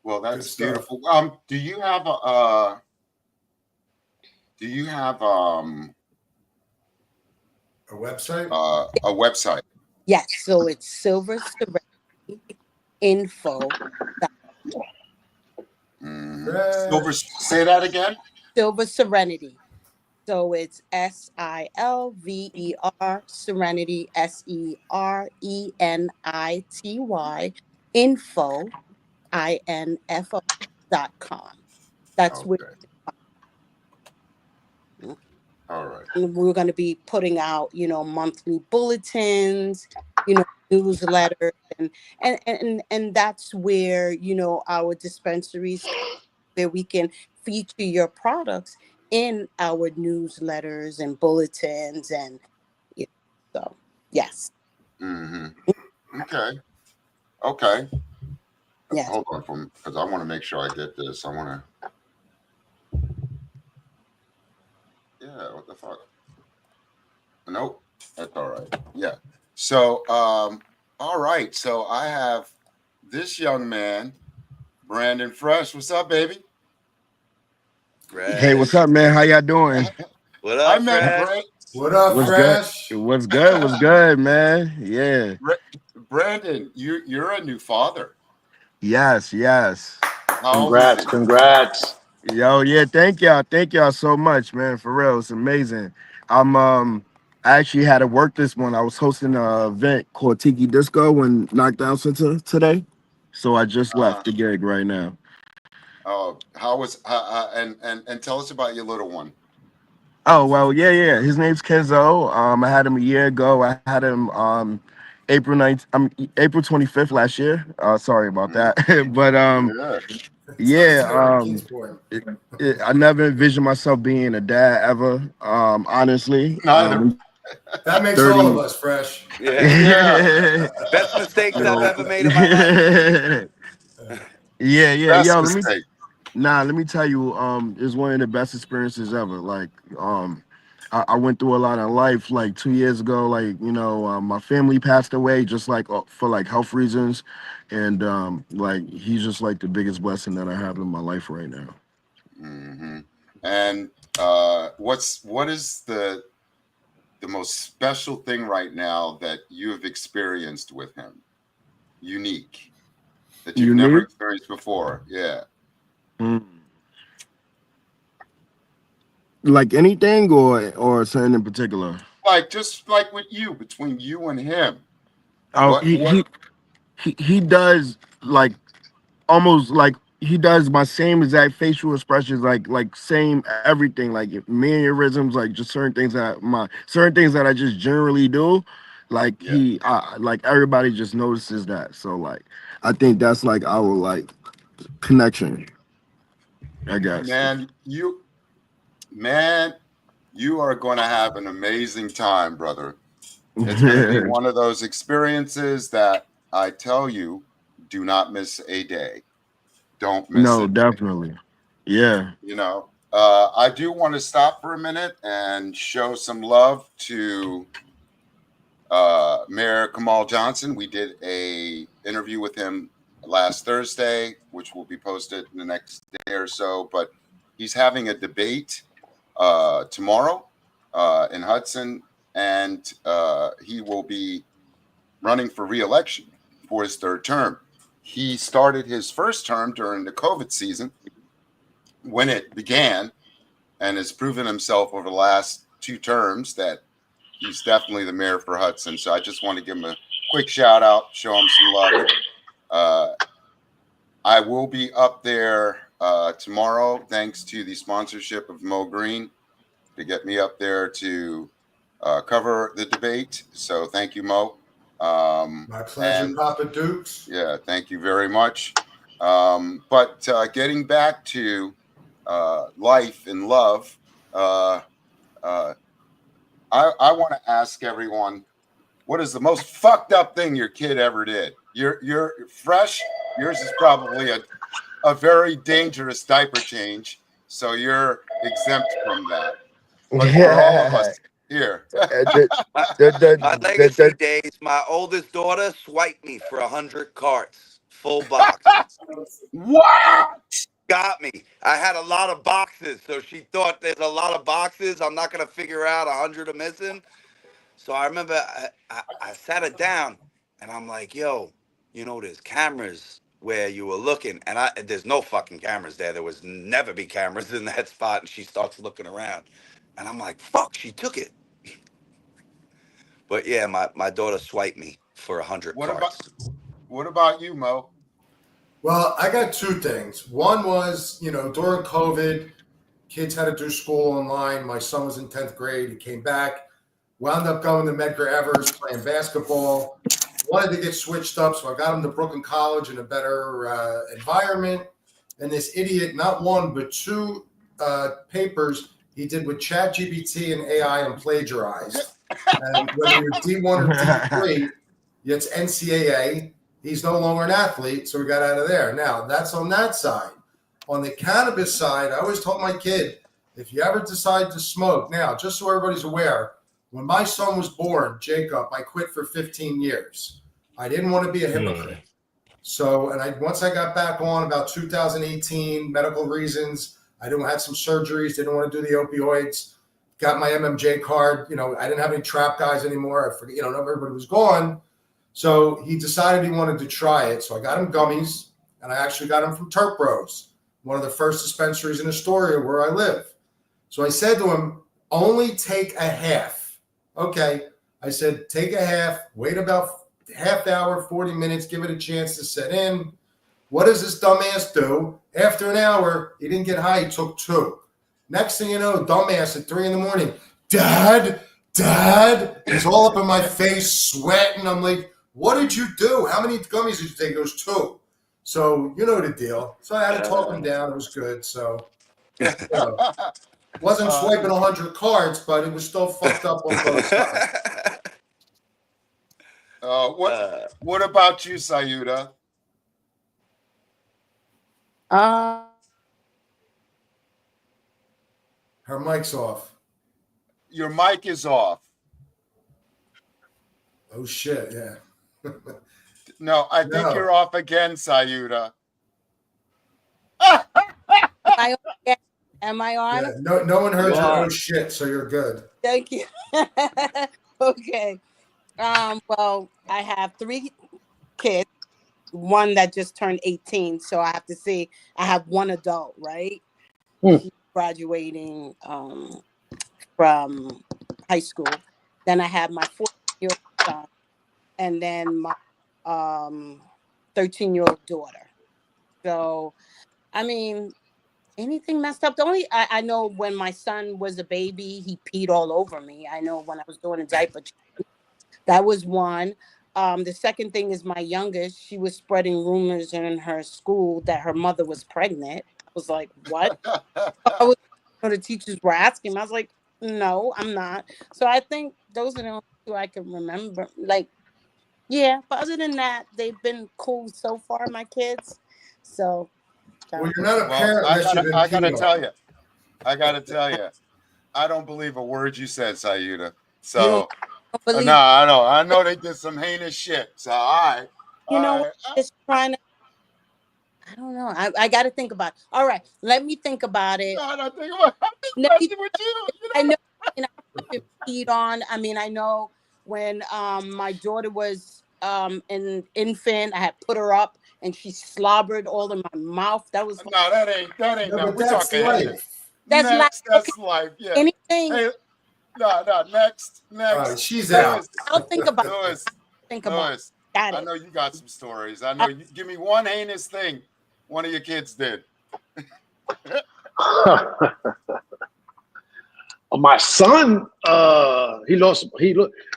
[SPEAKER 1] Well,
[SPEAKER 3] Good
[SPEAKER 1] that's
[SPEAKER 3] stuff.
[SPEAKER 1] beautiful. Do you have
[SPEAKER 3] A website?
[SPEAKER 1] a website?
[SPEAKER 6] Yes, so it's Silver Serenity Info.
[SPEAKER 1] Silver, say that again.
[SPEAKER 6] Silver Serenity. So it's SILVER Serenity SERENITY info info.com. That's where
[SPEAKER 1] Okay. All right.
[SPEAKER 6] we're going to be putting out, monthly bulletins, newsletters, and that's where, our dispensaries, where we can feature your products in our newsletters and bulletins. And so, yes.
[SPEAKER 1] Okay. Okay.
[SPEAKER 6] Yes.
[SPEAKER 1] Hold on, because I want to make sure I get this. I want to. Yeah. What the fuck? Nope. That's all right. Yeah. So, all right. So I have this young man, Brandon Fresh. What's up, baby?
[SPEAKER 7] Hey, what's
[SPEAKER 2] Fresh.
[SPEAKER 7] up, man? How y'all doing?
[SPEAKER 2] What
[SPEAKER 1] I
[SPEAKER 2] up,
[SPEAKER 1] met
[SPEAKER 2] Fresh?
[SPEAKER 3] What up,
[SPEAKER 7] What's good?
[SPEAKER 3] Fresh?
[SPEAKER 7] What's good? What's good, man? Yeah.
[SPEAKER 1] Brandon, you're a new father.
[SPEAKER 7] Yes, yes.
[SPEAKER 1] How old is
[SPEAKER 5] Congrats,
[SPEAKER 1] he?
[SPEAKER 5] congrats.
[SPEAKER 7] Yo, yeah, thank y'all. Thank y'all so much, man. For real. It's amazing. I'm I actually had to work this one. I was hosting an event called Tiki Disco in Knockdown Center today. So I just
[SPEAKER 1] Uh,
[SPEAKER 7] left the gig right now.
[SPEAKER 1] oh, how was and tell us about your little one.
[SPEAKER 7] Oh well, yeah, yeah. His name's Kenzo. I had him a year ago. I had him April 9th, April 25th last year. Sorry about
[SPEAKER 1] Mhm.
[SPEAKER 7] that. But
[SPEAKER 1] Yeah,
[SPEAKER 3] It's nice
[SPEAKER 7] yeah,
[SPEAKER 3] to know when a kid's born.
[SPEAKER 7] I never envisioned myself being a dad ever. Honestly,
[SPEAKER 1] neither.
[SPEAKER 3] That makes all of
[SPEAKER 7] 30.
[SPEAKER 3] us fresh.
[SPEAKER 2] Yeah.
[SPEAKER 1] Yeah,
[SPEAKER 2] Best mistakes I've
[SPEAKER 7] Yo,
[SPEAKER 2] ever made in my life.
[SPEAKER 7] yeah, yeah.
[SPEAKER 1] best
[SPEAKER 7] Yo,
[SPEAKER 1] mistake.
[SPEAKER 7] let me tell you, it's one of the best experiences ever. Like, I went through a lot in life. Like 2 years ago, like my family passed away, just like for like health reasons, and like he's just like the biggest blessing that I have in my life right now.
[SPEAKER 1] Hmm. And what is the most special thing right now that you have experienced with him? Unique that you've
[SPEAKER 7] You
[SPEAKER 1] never
[SPEAKER 7] need?
[SPEAKER 1] experienced before. Yeah.
[SPEAKER 7] Mm. Like anything or something in particular?
[SPEAKER 1] Like just like with you, between you and him.
[SPEAKER 7] Oh,
[SPEAKER 1] What
[SPEAKER 7] he does like almost like he does my same exact facial expressions, like same everything, like mannerisms, like just certain things that I just generally do. Like
[SPEAKER 1] yeah.
[SPEAKER 7] like everybody just notices that. So like I think that's like our like connection, I guess.
[SPEAKER 1] Man, you are going to have an amazing time, brother. It's going to be one of those experiences that I tell you, do not miss a day. Don't miss
[SPEAKER 7] No,
[SPEAKER 1] it.
[SPEAKER 7] definitely. Yeah.
[SPEAKER 1] I do want to stop for a minute and show some love to Mayor Kamal Johnson. We did a interview with him last Thursday, which will be posted in the next day or so. But he's having a debate tomorrow in Hudson, and he will be running for re-election for his third term. He started his first term during the COVID season when it began, and has proven himself over the last two terms that he's definitely the mayor for Hudson. So I just want to give him a quick shout out, show him some love. I will be up there tomorrow, thanks to the sponsorship of Mo Green, to get me up there to cover the debate. So thank you, Mo.
[SPEAKER 3] My pleasure,
[SPEAKER 1] And
[SPEAKER 3] Papa Dukes.
[SPEAKER 1] yeah, thank you very much. But getting back to life and love, uh, I want to ask everyone, what is the most fucked up thing your kid ever did? You're fresh. Yours is probably a very dangerous diaper change, so you're exempt from that. But for all of us here,
[SPEAKER 7] The,
[SPEAKER 2] My, my legacy
[SPEAKER 7] the,
[SPEAKER 2] days, my oldest daughter swiped me for 100 carts, full box.
[SPEAKER 1] what?
[SPEAKER 2] Got me. I had a lot of boxes, so she thought there's a lot of boxes. I'm not gonna figure out 100 are missing. So I remember I sat her down, and I'm like, "Yo, there's cameras where you were looking, and there's no fucking cameras there. There was never be cameras in that spot." And she starts looking around, and I'm like, "Fuck, she took it." But yeah, my daughter swiped me for 100
[SPEAKER 1] What about
[SPEAKER 2] carts.
[SPEAKER 1] what about you, Mo?
[SPEAKER 3] Well, I got two things. One was, during COVID, kids had to do school online. My son was in 10th grade. He came back, wound up going to Medgar Evers, playing basketball. Wanted to get switched up, so I got him to Brooklyn College in a better environment. And this idiot, not one, but two papers he did with ChatGPT and AI and plagiarized. And whether you're D1 or D3, it's NCAA. He's no longer an athlete, so we got out of there. Now, that's on that side. On the cannabis side, I always told my kid, if you ever decide to smoke, now, just so everybody's aware, when my son was born, Jacob, I quit for 15 years. I didn't want to be a hypocrite. So, and once I got back on about 2018, medical reasons, I didn't had some surgeries. Didn't want to do the opioids. Got my MMJ card. You know, I didn't have any trap guys anymore. I forget, you know, everybody was gone. So he decided he wanted to try it. So I got him gummies, and I actually got him from Turk Bros, one of the first dispensaries in Astoria where I live. So I said to him, only take a half. Okay. I said, take a half, wait about half hour, 40 minutes, give it a chance to set in. What does this dumbass do? After an hour, he didn't get high, he took 2. Next thing you know, dumbass at 3 a.m, Dad, he's all up in my face, sweating. I'm like, what did you do? How many gummies did you take? It was 2. So you know the deal. So I had to talk him down. It was good. So, you know, wasn't swiping 100 cards, but it was still fucked up on both sides.
[SPEAKER 1] What about you, Sayuda?
[SPEAKER 3] Her mic's off.
[SPEAKER 1] Your mic is off.
[SPEAKER 3] Oh shit! Yeah.
[SPEAKER 1] No, I think
[SPEAKER 3] No.
[SPEAKER 1] you're off again, Sayuda.
[SPEAKER 6] Am I on?
[SPEAKER 3] Yeah, no one heard
[SPEAKER 4] You
[SPEAKER 3] your
[SPEAKER 4] are.
[SPEAKER 3] oh shit, so you're good.
[SPEAKER 6] Thank you. Okay. Well, I have 3 kids, one that just turned 18. So I have to say I have 1 adult, right? She's graduating from high school. Then I have my 14-year-old son, and then my 13-year-old daughter. So, I mean, anything messed up? The only I know when my son was a baby, he peed all over me. I know when I was doing a diaper change. That was one. The second thing is my youngest. She was spreading rumors in her school that her mother was pregnant. I was like, what? The teachers were asking me. I was like, no, I'm not. So I think those are the only 2 I can remember. Like, yeah. But other than that, they've been cool so far, my kids. So.
[SPEAKER 3] Well, you're not a
[SPEAKER 1] Well,
[SPEAKER 3] parent unless you've been
[SPEAKER 1] I gotta
[SPEAKER 3] peed
[SPEAKER 1] tell
[SPEAKER 3] on.
[SPEAKER 1] you, I don't believe a word you said, Sayuda.
[SPEAKER 6] You
[SPEAKER 1] So
[SPEAKER 6] don't believe?
[SPEAKER 1] no, I know they did some heinous shit. So all right.
[SPEAKER 6] Just trying to. I don't know. I got to think about it. All right, let me think about it.
[SPEAKER 1] No, I think I'm just
[SPEAKER 6] Let me-
[SPEAKER 1] messing with you.
[SPEAKER 6] I know. I've been peed on. I mean, I know when my daughter was an infant, I had put her up and she slobbered all in my mouth. That was
[SPEAKER 1] No, that ain't.
[SPEAKER 3] No,
[SPEAKER 1] No,
[SPEAKER 3] but
[SPEAKER 1] we're
[SPEAKER 3] that's
[SPEAKER 1] talking
[SPEAKER 3] life.
[SPEAKER 1] heinous.
[SPEAKER 6] That's
[SPEAKER 1] Next,
[SPEAKER 6] life.
[SPEAKER 1] that's life. Yeah.
[SPEAKER 6] anything.
[SPEAKER 1] Hey, no. Next.
[SPEAKER 3] All right, she's
[SPEAKER 1] Louis,
[SPEAKER 3] out.
[SPEAKER 6] I'll think about it.
[SPEAKER 1] Louis,
[SPEAKER 6] Think about it.
[SPEAKER 1] Louis.
[SPEAKER 6] Got
[SPEAKER 1] I
[SPEAKER 6] it.
[SPEAKER 1] know you got some stories. I know you. Give me one heinous thing one of your kids did.
[SPEAKER 5] My son,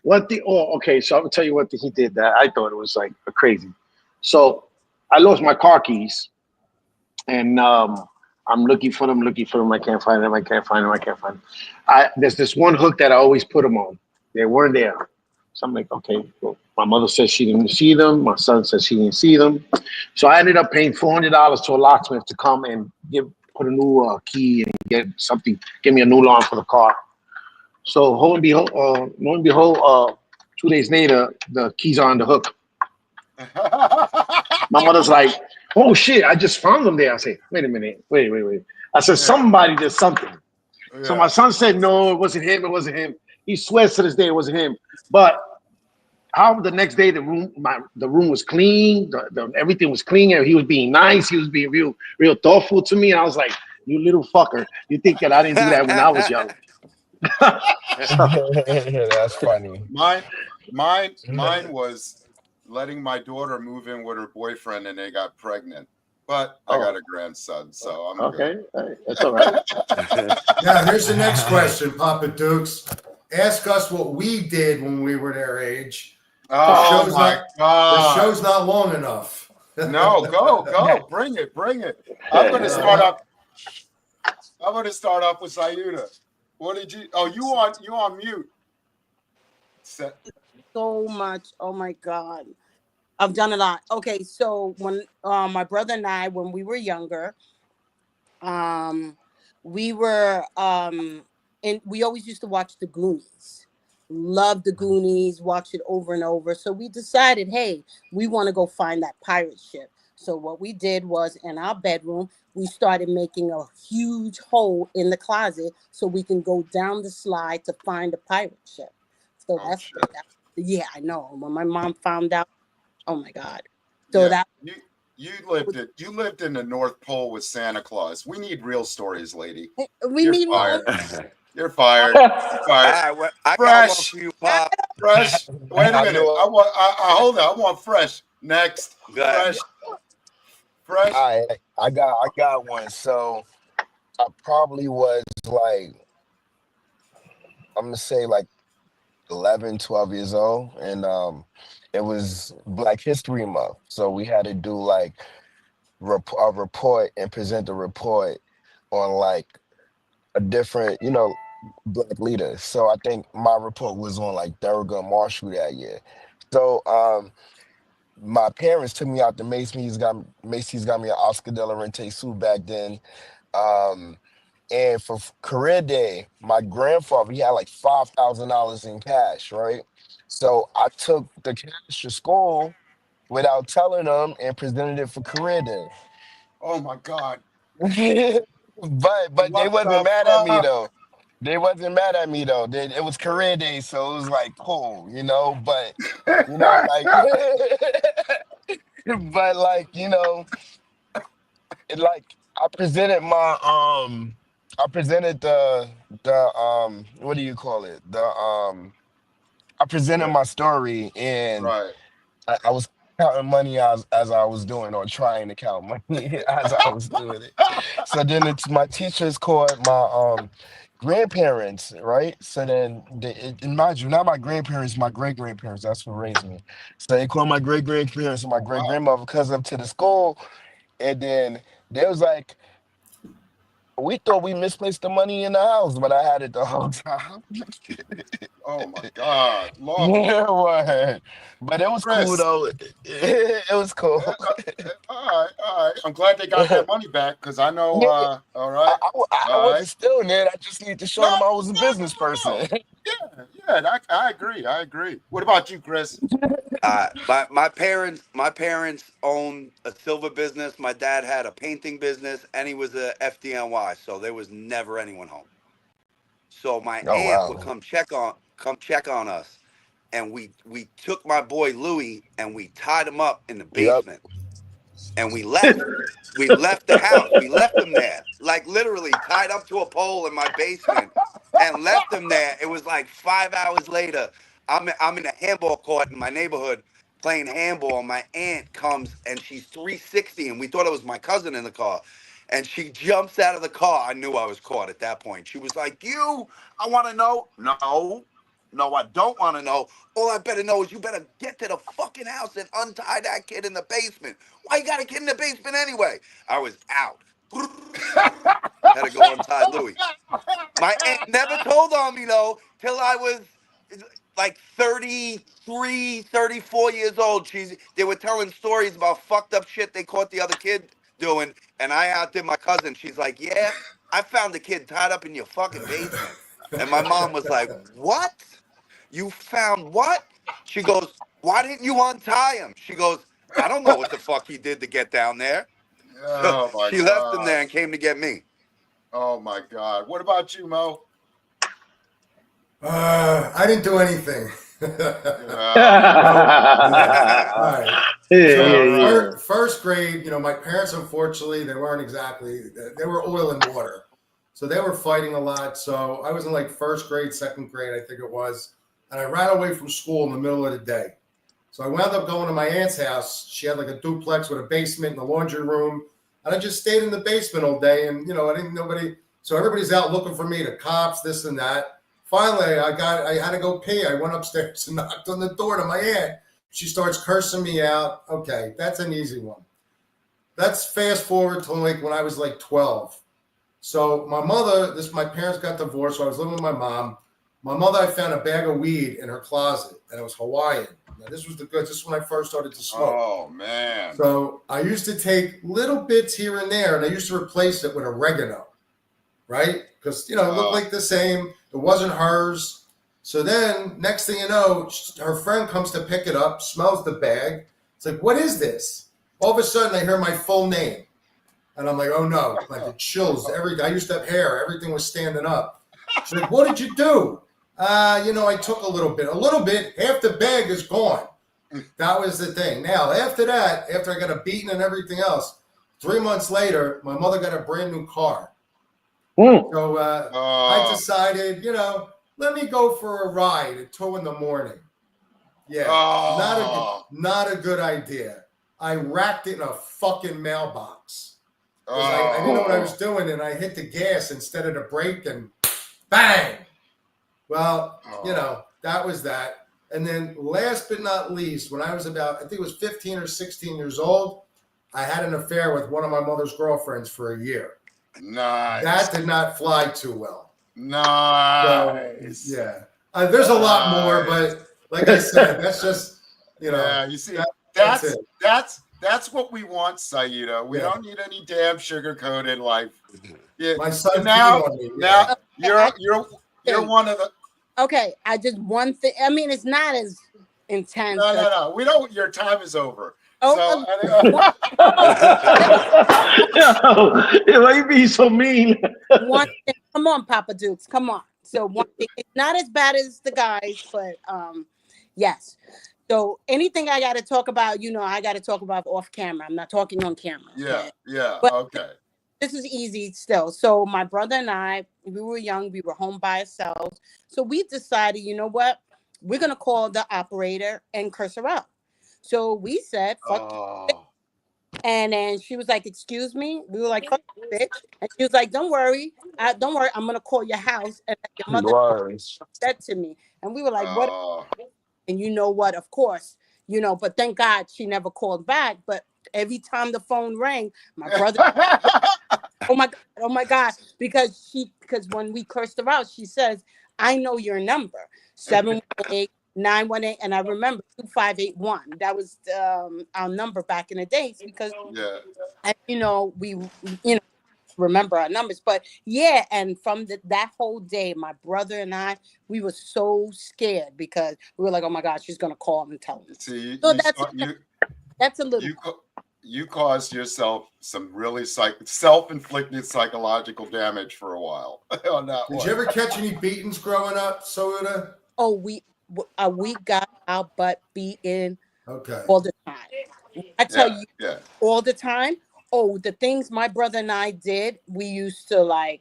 [SPEAKER 5] one thing. Oh, okay. So I'm gonna tell you one thing he did that I thought it was like crazy. So I lost my car keys, and I'm looking for them. I can't find them. There's this one hook that I always put them on. They weren't there. So I'm like, okay. Well, my mother says she didn't see them. My son says she didn't see them. So I ended up paying $400 to a locksmith to come and put a new key and give me a new alarm for the car. So lo and behold, 2 days later, the keys are on the hook. My mother's like, oh shit, I just found them there. I say, wait a minute, wait. I said, somebody did something. Yeah. So my son said, no, it wasn't him. He swears to this day it wasn't him. But how the next day the room was clean, everything was clean, and he was being nice, he was being real thoughtful to me, and I was like, you little fucker, you think that I didn't do that when I was young?
[SPEAKER 8] That's funny.
[SPEAKER 1] Mine was letting my daughter move in with her boyfriend, and they got pregnant. But I got a grandson, so I'm
[SPEAKER 5] okay.
[SPEAKER 1] Good.
[SPEAKER 5] That's all right.
[SPEAKER 3] Now, here's the next question, Papa Dukes. Ask us what we did when we were their age.
[SPEAKER 1] Oh my God!
[SPEAKER 3] The show's not long enough.
[SPEAKER 1] No, go, bring it. I'm going to start off with Sayuda. What did you? Oh, you on mute.
[SPEAKER 6] So much. Oh my God. I've done a lot. Okay, so when my brother and I, when we were younger, we were and we always used to watch the Goonies. Love the Goonies, watch it over and over. So we decided, hey, we want to go find that pirate ship. So what we did was in our bedroom, we started making a huge hole in the closet so we can go down the slide to find the pirate ship. So
[SPEAKER 1] Oh shit.
[SPEAKER 6] yeah, I know. When my mom found out, oh my God. So
[SPEAKER 1] Yeah.
[SPEAKER 6] that
[SPEAKER 1] You lived in the North Pole with Santa Claus. We need real stories, lady.
[SPEAKER 6] we
[SPEAKER 1] You're
[SPEAKER 6] need more.
[SPEAKER 1] fired. You're fired. You're fired.
[SPEAKER 2] I got one
[SPEAKER 1] Fresh.
[SPEAKER 2] for you, Pop.
[SPEAKER 1] Fresh. Wait a
[SPEAKER 8] I
[SPEAKER 1] minute.
[SPEAKER 8] knew
[SPEAKER 1] I want. I hold it. I want fresh. Next.
[SPEAKER 2] Go ahead.
[SPEAKER 1] Fresh. Fresh.
[SPEAKER 8] I got one. So I probably was like, I'm gonna say like 11, 12 years old, and it was Black History Month, so we had to do like a report and present the report on like a different, Black leader. So I think my report was on like Thurgood Marshall that year. So my parents took me out to Macy's got me an Oscar de la Renta suit back then. Um, and for career day, my grandfather, he had like $5,000 in cash, right? So I took the cash to school without telling them and presented it for career day.
[SPEAKER 1] Oh my God.
[SPEAKER 8] But they
[SPEAKER 1] What
[SPEAKER 8] wasn't
[SPEAKER 1] the
[SPEAKER 8] mad at me
[SPEAKER 1] fuck?
[SPEAKER 8] though. They wasn't mad at me though. It was career day, so it was like cool, But like, but like, like I presented I presented the what do you call it? I presented
[SPEAKER 1] Yeah.
[SPEAKER 8] my story, and
[SPEAKER 1] Right.
[SPEAKER 8] I was counting money as I was doing, or trying to count money as I was doing it. So then it's my teachers called my grandparents, right? So then and mind you, not my grandparents, my great grandparents. That's what raised me. So they called my great grandparents and my great
[SPEAKER 1] Wow.
[SPEAKER 8] grandmother comes up to the school, and then they was like, "We thought we misplaced the money in the house, but I had it the whole time."
[SPEAKER 1] Oh my God. Lord.
[SPEAKER 8] Yeah, what? But it was cool
[SPEAKER 1] Chris.
[SPEAKER 8] though. It was cool.
[SPEAKER 1] All right. All right. I'm glad they got
[SPEAKER 8] Yeah,
[SPEAKER 1] that money back because I know.
[SPEAKER 8] yeah,
[SPEAKER 1] All right.
[SPEAKER 8] I
[SPEAKER 1] All right.
[SPEAKER 8] wasn't stealing it. I just need to show
[SPEAKER 1] No.
[SPEAKER 8] them I was a business
[SPEAKER 1] No.
[SPEAKER 8] person.
[SPEAKER 1] Yeah. Yeah. I agree. I agree. What about you, Chris?
[SPEAKER 2] My parents owned a silver business. My dad had a painting business, and he was a FDNY. So there was never anyone home. So my
[SPEAKER 8] Oh
[SPEAKER 2] aunt would
[SPEAKER 8] wow.
[SPEAKER 2] come check on us, and we took my boy Louis and we tied him up in the
[SPEAKER 8] Yep.
[SPEAKER 2] basement, and we left. We left the house. We left him there, like literally tied up to a pole in my basement, and left him there. It was like 5 hours later. I'm in a handball court in my neighborhood playing handball. My aunt comes and she's 360, and we thought it was my cousin in the car. And she jumps out of the car. I knew I was caught at that point. She was like, "You, I want to know." No, no, I don't want to know. All I better know is you better get to the fucking house and untie that kid in the basement. Why you got a kid in the basement anyway? I was out. Had to go untie Louis. My aunt never told on me though till I was like 33, 34 years old. They were telling stories about fucked up shit they caught the other kid doing, and I outdid my cousin. She's like, "Yeah, I found the kid tied up in your fucking basement." And my mom was like, "What? You found what?" She goes, "Why didn't you untie him?" She goes, "I don't know what the fuck he did to get down there." So
[SPEAKER 1] Oh my
[SPEAKER 2] she left him
[SPEAKER 1] God.
[SPEAKER 2] there and came to get me.
[SPEAKER 1] Oh my God. What about you, Mo?
[SPEAKER 3] I didn't do anything.
[SPEAKER 1] Oh,
[SPEAKER 3] All right.
[SPEAKER 5] Yeah,
[SPEAKER 3] So
[SPEAKER 1] all right.
[SPEAKER 5] yeah,
[SPEAKER 3] first grade, my parents, unfortunately, they weren't exactly, they were oil and water. So they were fighting a lot. So I was in like first grade, second grade, I think it was. And I ran away from school in the middle of the day. So I wound up going to my aunt's house. She had like a duplex with a basement and a laundry room. And I just stayed in the basement all day. And, I didn't, nobody, so everybody's out looking for me, the cops, this and that. Finally, I had to go pee. I went upstairs and knocked on the door to my aunt. She starts cursing me out. Okay, that's an easy one. Let's fast forward to like when I was like 12. So my parents got divorced, so I was living with my mom. My mother, I found a bag of weed in her closet, and it was Hawaiian. Now, this was the goods. This is when I first started to smoke.
[SPEAKER 1] Oh man.
[SPEAKER 3] So I used to take little bits here and there, and I used to replace it with oregano, right? Because, it looked like the same. It wasn't hers. So then, next thing you know, her friend comes to pick it up, smells the bag. It's like, what is this? All of a sudden, I hear my full name. And I'm like, oh no, like the chills, everything. I used to have hair, everything was standing up. She's like, what did you do? I took a little bit, half the bag is gone. That was the thing. Now, after that, after I got a beating and everything else, 3 months later, my mother got a brand new car. So I decided, let me go for a ride at 2 a.m. Yeah, not a good idea. I racked it in a fucking mailbox. I didn't know what I was doing, and I hit the gas instead of the brake, and bang! Well, that was that. And then last but not least, when I was about, I think it was 15 or 16 years old, I had an affair with one of my mother's girlfriends for a year.
[SPEAKER 1] Nice.
[SPEAKER 3] That did not fly too well.
[SPEAKER 1] Nice.
[SPEAKER 3] So, yeah. There's a lot more, but like I said, that's just,
[SPEAKER 1] Yeah, you see,
[SPEAKER 3] that's
[SPEAKER 1] that's what we want, Saida. We don't need any damn sugar-coated life. Yeah.
[SPEAKER 3] My son
[SPEAKER 1] Now you're one of the.
[SPEAKER 6] Okay, I just one thing. I mean, it's not as intense.
[SPEAKER 1] No. We don't. Your time is over.
[SPEAKER 6] Oh,
[SPEAKER 5] Why you being so mean?
[SPEAKER 6] one thing. Come on, Papa Dukes. Come on. So one thing. It's not as bad as the guys, but yes. So anything I got to talk about, I got to talk about off camera. I'm not talking on camera.
[SPEAKER 1] Yeah. Yeah.
[SPEAKER 6] But
[SPEAKER 1] okay.
[SPEAKER 6] This is easy still. So my brother and I, we were young. We were home by ourselves. So we decided, you know what? We're going to call the operator and curse her out. So we said, fuck you. And then she was like, excuse me? We were like, fuck you, bitch. And she was like, don't worry. I'm going to call your house. And your mother said to me. And we were like, what? And you know what? Of course, but thank God she never called back. But every time the phone rang, my brother, oh my God, because when we cursed her out, she says, I know your number, 718-918, and I remember 2581. That was our number back in the days because we remember our numbers. But yeah, and from that whole day, my brother and I, we were so scared because we were like, oh my God, she's gonna call him and tell him.
[SPEAKER 1] See,
[SPEAKER 6] so that's a little.
[SPEAKER 1] You caused yourself some really self-inflicted psychological damage for a while on that one.
[SPEAKER 3] Did you ever catch any beatings growing up, Soda?
[SPEAKER 6] Oh, we got our butt beaten all the time. I tell you, all the time. Oh, the things my brother and I did, we used to like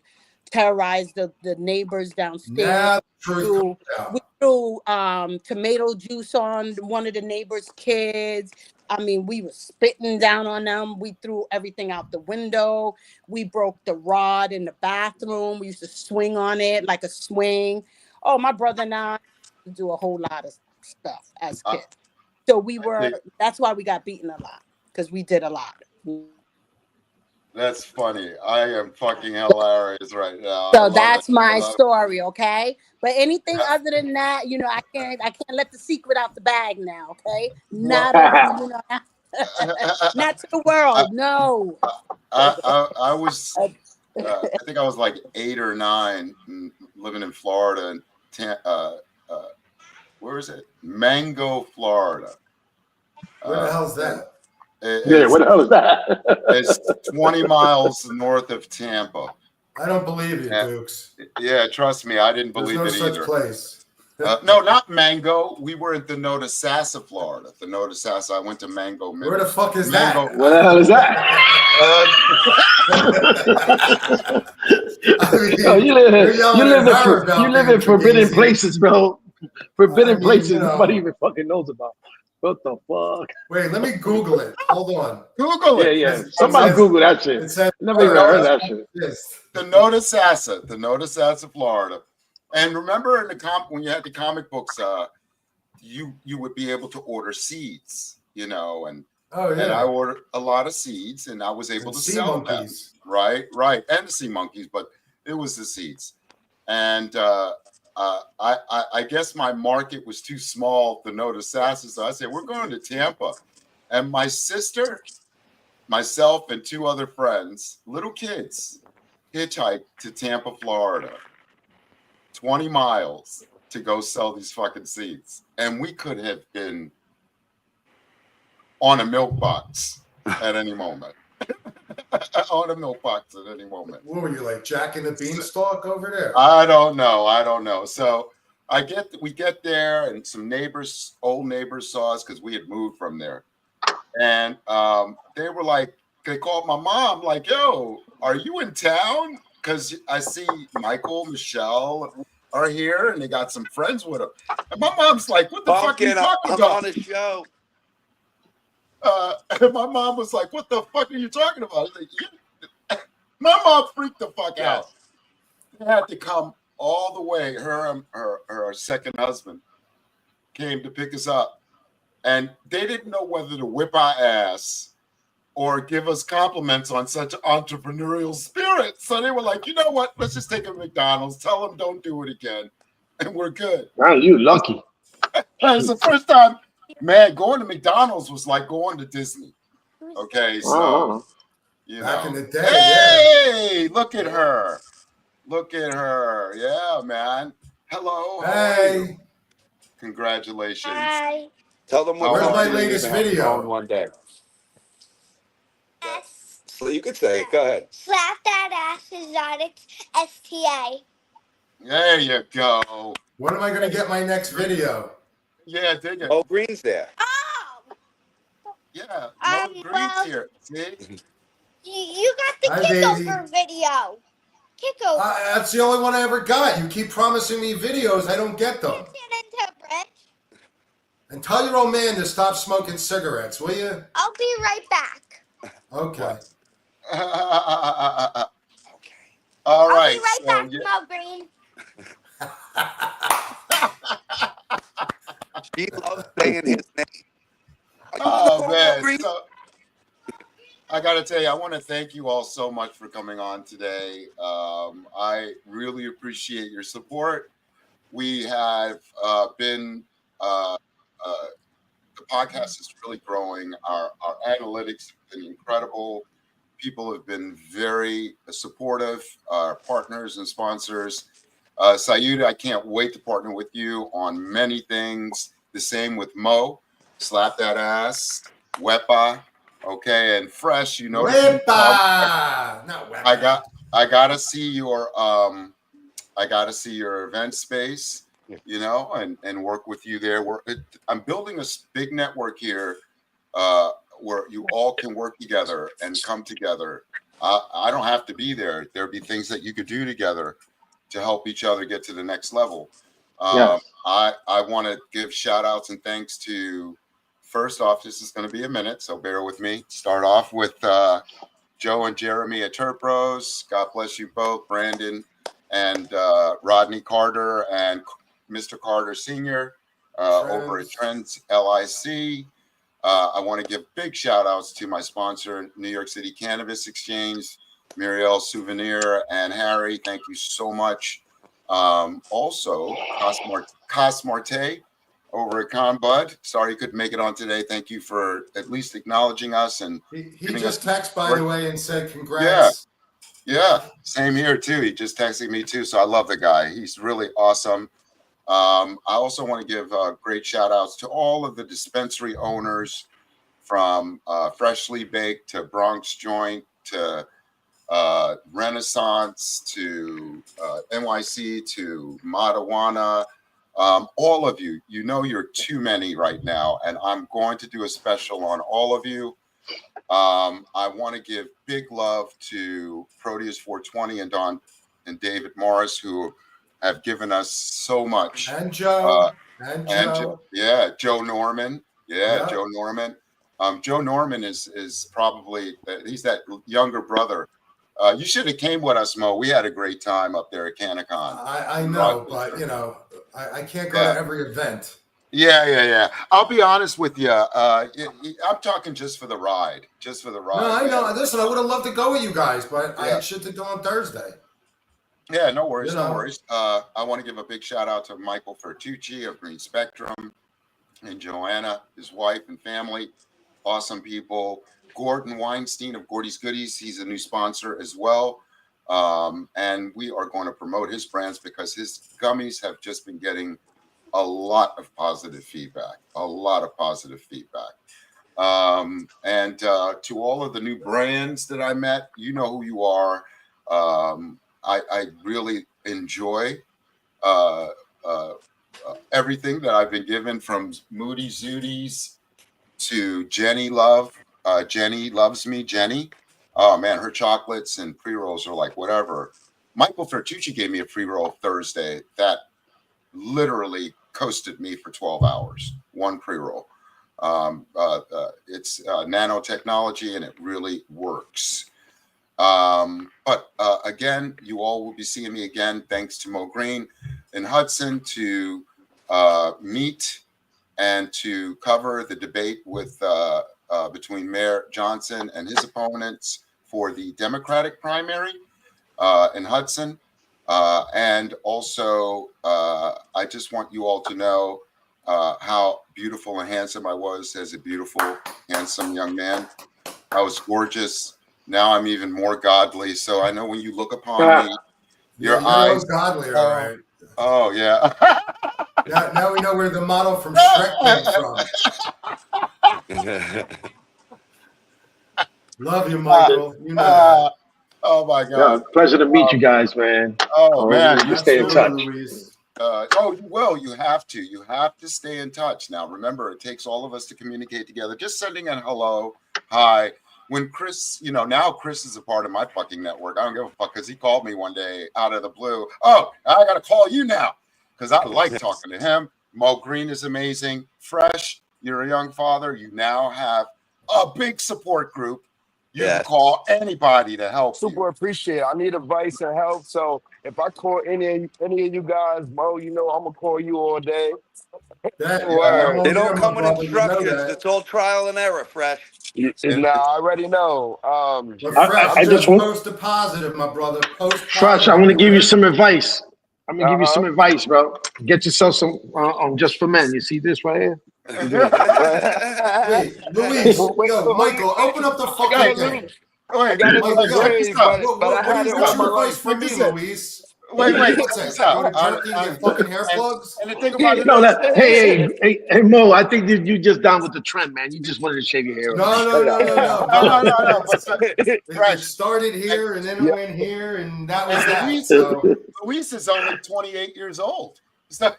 [SPEAKER 6] terrorize the neighbors downstairs. We threw tomato juice on one of the neighbors' kids. I mean, we were spitting down on them. We threw everything out the window. We broke the rod in the bathroom. We used to swing on it like a swing. Oh, my brother and I do a whole lot of stuff as kids. So that's why we got beaten a lot, because we did a lot.
[SPEAKER 1] That's funny. I am fucking hilarious right now.
[SPEAKER 6] So that's my story, okay? But anything other than that, I can't let the secret out the bag now, okay? Not not to the world, no.
[SPEAKER 1] I was, I think I was like 8 or 9, living in Florida, and where is it? Mango, Florida.
[SPEAKER 3] Where the hell's that?
[SPEAKER 5] What the hell is that?
[SPEAKER 1] It's 20 miles north of Tampa.
[SPEAKER 3] I don't believe you, Dukes.
[SPEAKER 1] Yeah, trust me, I didn't believe it either.
[SPEAKER 3] There's no such place.
[SPEAKER 1] No, not Mango. We were at Thenodisassa, Florida. Thenodisassa. I went to Mango.
[SPEAKER 3] Where the fuck is that?
[SPEAKER 5] What the hell is that? You live in forbidden places, bro. Forbidden places nobody even fucking knows about. What the fuck?
[SPEAKER 3] Wait, let me Google it. Hold on.
[SPEAKER 1] Google it.
[SPEAKER 5] Yeah. Somebody Google that shit. Never even heard that shit.
[SPEAKER 1] Thenodisassa, Florida. And remember when you had the comic books, you would be able to order seeds, and and I ordered a lot of seeds, and I was able to sell them. Right, and the sea monkeys, but it was the seeds, and I guess my market was too small to notice Sassa, so I said, we're going to Tampa. And my sister, myself, and 2 other friends, little kids, hitchhiked to Tampa, Florida, 20 miles to go sell these fucking seeds. And we could have been on a milk box at any moment. On a milk box at any moment.
[SPEAKER 3] What were you like, Jack and the Beanstalk over there?
[SPEAKER 1] I don't know. So we get there, and some neighbors, old neighbors, saw us because we had moved from there, and they were like, they called my mom, like, "Yo, are you in town?" Because I see Michael, Michelle are here, and they got some friends with them. And my mom's like, "What the fuck are you
[SPEAKER 2] Pumpkin,
[SPEAKER 1] talking
[SPEAKER 2] I'm
[SPEAKER 1] about?"
[SPEAKER 2] on a show.
[SPEAKER 1] And my mom was like, "What the fuck are you talking about?" I was like, my mom freaked the fuck out. They had to come all the way. Her second husband came to pick us up, and they didn't know whether to whip our ass or give us compliments on such entrepreneurial spirit. So they were like, "You know what? Let's just take a McDonald's. Tell them don't do it again, and we're good."
[SPEAKER 5] Wow, you lucky.
[SPEAKER 1] It's the first time, man. Going to McDonald's was like going to Disney. Okay, so you
[SPEAKER 3] Back in
[SPEAKER 1] know,
[SPEAKER 3] the day,
[SPEAKER 1] hey, look at her. Look at her. Yeah, man. Hello. How are you?
[SPEAKER 3] Hey,
[SPEAKER 1] Congratulations.
[SPEAKER 9] Hi.
[SPEAKER 2] Tell them what
[SPEAKER 1] How
[SPEAKER 3] where's
[SPEAKER 1] are
[SPEAKER 3] my
[SPEAKER 2] company
[SPEAKER 1] you?
[SPEAKER 2] you're
[SPEAKER 3] latest
[SPEAKER 2] gonna have to own
[SPEAKER 3] video?
[SPEAKER 2] one day.
[SPEAKER 9] S.
[SPEAKER 2] So you could say it. Go ahead.
[SPEAKER 9] Slap that ass exotics STA.
[SPEAKER 1] There you go.
[SPEAKER 3] When am I going to get my next video?
[SPEAKER 1] Yeah, dig it.
[SPEAKER 2] Oh, Green's there.
[SPEAKER 9] Oh.
[SPEAKER 1] Yeah, Mo Green's
[SPEAKER 9] Well,
[SPEAKER 1] here. See?
[SPEAKER 9] you got the
[SPEAKER 3] Hi, baby.
[SPEAKER 9] kickover video. Kickover.
[SPEAKER 3] That's the only one I ever got. You keep promising me videos, I don't get them.
[SPEAKER 9] Into Brett.
[SPEAKER 3] And tell your old man to stop smoking cigarettes, will you?
[SPEAKER 9] I'll be right back.
[SPEAKER 3] Okay.
[SPEAKER 1] All
[SPEAKER 9] I'll
[SPEAKER 1] right.
[SPEAKER 9] be right
[SPEAKER 1] So,
[SPEAKER 9] back,
[SPEAKER 1] yeah.
[SPEAKER 9] Mo Green.
[SPEAKER 2] She loves saying his name. Are you
[SPEAKER 1] Oh,
[SPEAKER 2] gonna call Mo
[SPEAKER 1] man.
[SPEAKER 2] Green?
[SPEAKER 1] So, I got to tell you, I want to thank you all so much for coming on today. I really appreciate your support. We have been, the podcast is really growing. Our analytics have been incredible. People have been very supportive, our partners and sponsors. Sayuda, I can't wait to partner with you on many things. The same with Mo. Slap that ass. Wepa. Okay, and Fresh, you know.
[SPEAKER 3] Wepa! Not Wepa.
[SPEAKER 1] I gotta see your event space, you know, and work with you there. I'm building a big network here, where you all can work together and come together. I don't have to be there. There'll be things that you could do together to help each other get to the next level.
[SPEAKER 5] Yes.
[SPEAKER 1] I want to give shout outs and thanks to, first off, this is going to be a minute, so bear with me. Start off with Joe and Jeremy at Turpros. God bless you both, Brandon and Rodney Carter and Mr. Carter Sr. Over at Trends LIC. I want to give big shout outs to my sponsor, New York City Cannabis Exchange, Muriel Souvenir, and Harry. Thank you so much. Also, Cos Marte over at ConBud. Sorry you couldn't make it on today. Thank you for at least acknowledging us. And
[SPEAKER 3] He just texted, by the way, and said
[SPEAKER 1] congrats.
[SPEAKER 3] Yeah.
[SPEAKER 1] Yeah, same here too. He just texted me too. So I love the guy. He's really awesome. I also want to give great shout outs to all of the dispensary owners, from Freshly Baked to Bronx Joint to Renaissance to NYC to Madawana. All of you, you know, you're too many right now, and I'm going to do a special on all of you. I want to give big love to Proteus 420 and Don and David Morris, who have given us so much.
[SPEAKER 3] And Joe.
[SPEAKER 1] Yeah, Joe Norman. Yeah, Joe Norman. Joe Norman is probably, he's that younger brother. You should have came with us, Mo. We had a great time up there at CannaCon.
[SPEAKER 3] I know, but you know, I can't go to every event.
[SPEAKER 1] Yeah. I'll be honest with you. I'm talking just for the ride. Just for the ride.
[SPEAKER 3] No, I know. Listen, I would have loved to go with you guys, but I had shit to do on Thursday.
[SPEAKER 1] Yeah, no worries, no worries. I want to give a big shout out to Michael Fertucci of Green Spectrum and Joanna, his wife and family. Awesome people. Gordon Weinstein of Gordy's Goodies. He's a new sponsor as well. And we are going to promote his brands because his gummies have just been getting a lot of positive feedback. And to all of the new brands that I met, you know who you are. I really enjoy everything that I've been given, from Moody Zooties to Jenny Love. Jenny loves me, Jenny. Oh man, her chocolates and pre-rolls are like whatever. Michael Fertucci gave me a pre-roll Thursday that literally coasted me for 12 hours, one pre-roll. It's nanotechnology and it really works. But again, you all will be seeing me again, thanks to Mo Green in Hudson, to meet and to cover the debate with between Mayor Johnson and his opponents for the Democratic primary in Hudson. And also, I just want you all to know how beautiful and handsome I was as a beautiful, handsome young man. I was gorgeous. Now I'm even more godly. So I know when you look upon me, your eyes.
[SPEAKER 3] Godly, all right.
[SPEAKER 1] Oh yeah.
[SPEAKER 3] Now we know where the model from Shrek came from. Love you, Michael. You know that.
[SPEAKER 1] Oh my God.
[SPEAKER 5] Pleasure to meet you guys, man.
[SPEAKER 1] Oh man.
[SPEAKER 5] You stay in touch.
[SPEAKER 3] Luis.
[SPEAKER 1] Oh, you will. You have to. You have to stay in touch. Now, remember, it takes all of us to communicate together. Just sending a hello, hi. When Chris, now Chris is a part of my fucking network. I don't give a fuck, because he called me one day out of the blue. Oh, I got to call you now because I like talking to him. Mo Green is amazing. Fresh, you're a young father. You now have a big support group. You can call anybody to help
[SPEAKER 8] Super appreciate it. I need advice and help. So if I call any of you guys, Mo, I'm gonna call you all day.
[SPEAKER 2] They don't come with instructions. It's all trial and error, Fresh.
[SPEAKER 8] Nah, I already know.
[SPEAKER 3] But Fresh,
[SPEAKER 5] I just want
[SPEAKER 3] post a positive, my brother. Post
[SPEAKER 5] Fresh, I want to give you some advice. I'm gonna give you some
[SPEAKER 8] Uh-huh.
[SPEAKER 5] advice, bro. Get yourself some on Just for Men. You see this right here?
[SPEAKER 3] Wait, Luis, yo, Michael, open up the fucking thing.
[SPEAKER 8] I got it
[SPEAKER 3] Michael,
[SPEAKER 8] engraved, but I had it
[SPEAKER 3] what's
[SPEAKER 8] all my
[SPEAKER 3] your advice
[SPEAKER 8] life.
[SPEAKER 3] for me, Luis?
[SPEAKER 1] Wait,
[SPEAKER 3] One
[SPEAKER 1] check
[SPEAKER 3] second.
[SPEAKER 1] this out.
[SPEAKER 3] Go to Turkey and get fucking hair plugs?
[SPEAKER 1] And the thing about it
[SPEAKER 5] No,
[SPEAKER 1] is,
[SPEAKER 5] hey, Mo, I think that you just down with the trend, man. You just wanted to shave your hair.
[SPEAKER 1] No. But
[SPEAKER 3] It started here and then it went here, and that was that.
[SPEAKER 1] Luis,
[SPEAKER 3] So.
[SPEAKER 1] Luis is only 28 years old. So,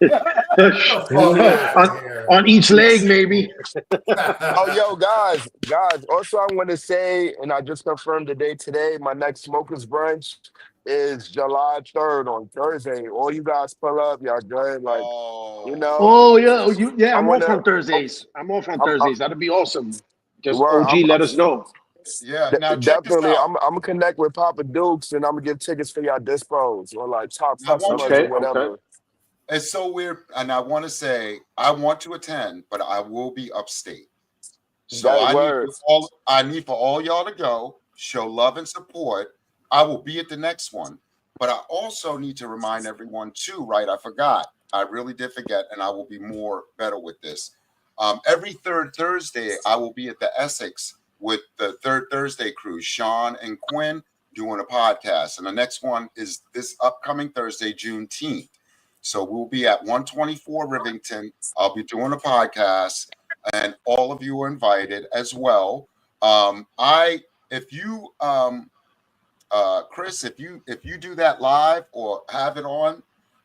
[SPEAKER 5] on each leg, maybe.
[SPEAKER 8] Oh, yo, guys. Also, I want to say, and I just confirmed the date today, my next Smokers Brunch is July 3rd on Thursday. All you guys pull up. Y'all good. Like,
[SPEAKER 5] Oh, yeah. I'm off on
[SPEAKER 8] Thursdays.
[SPEAKER 5] Thursdays. That'd be awesome. Just
[SPEAKER 8] Well,
[SPEAKER 5] OG, let us know.
[SPEAKER 1] Yeah, now check this
[SPEAKER 8] definitely.
[SPEAKER 1] out.
[SPEAKER 8] I'm gonna connect with Papa Dukes, and I'm gonna give tickets for y'all dispos or like top
[SPEAKER 1] I want
[SPEAKER 8] customers
[SPEAKER 1] you
[SPEAKER 8] or whatever.
[SPEAKER 1] It's so weird, and I want to say I want to attend, but I will be upstate. So I need for all y'all to go, show love and support. I will be at the next one, but I also need to remind everyone too, right? I forgot. I really did forget, and I will be better with this. Every third Thursday, I will be at the Essex with the Third Thursday crew, Sean and Quinn, doing a podcast. And the next one is this upcoming Thursday, Juneteenth. So we'll be at 124 Rivington. I'll be doing a podcast, and all of you are invited as well. Chris, if you do that live or have it on,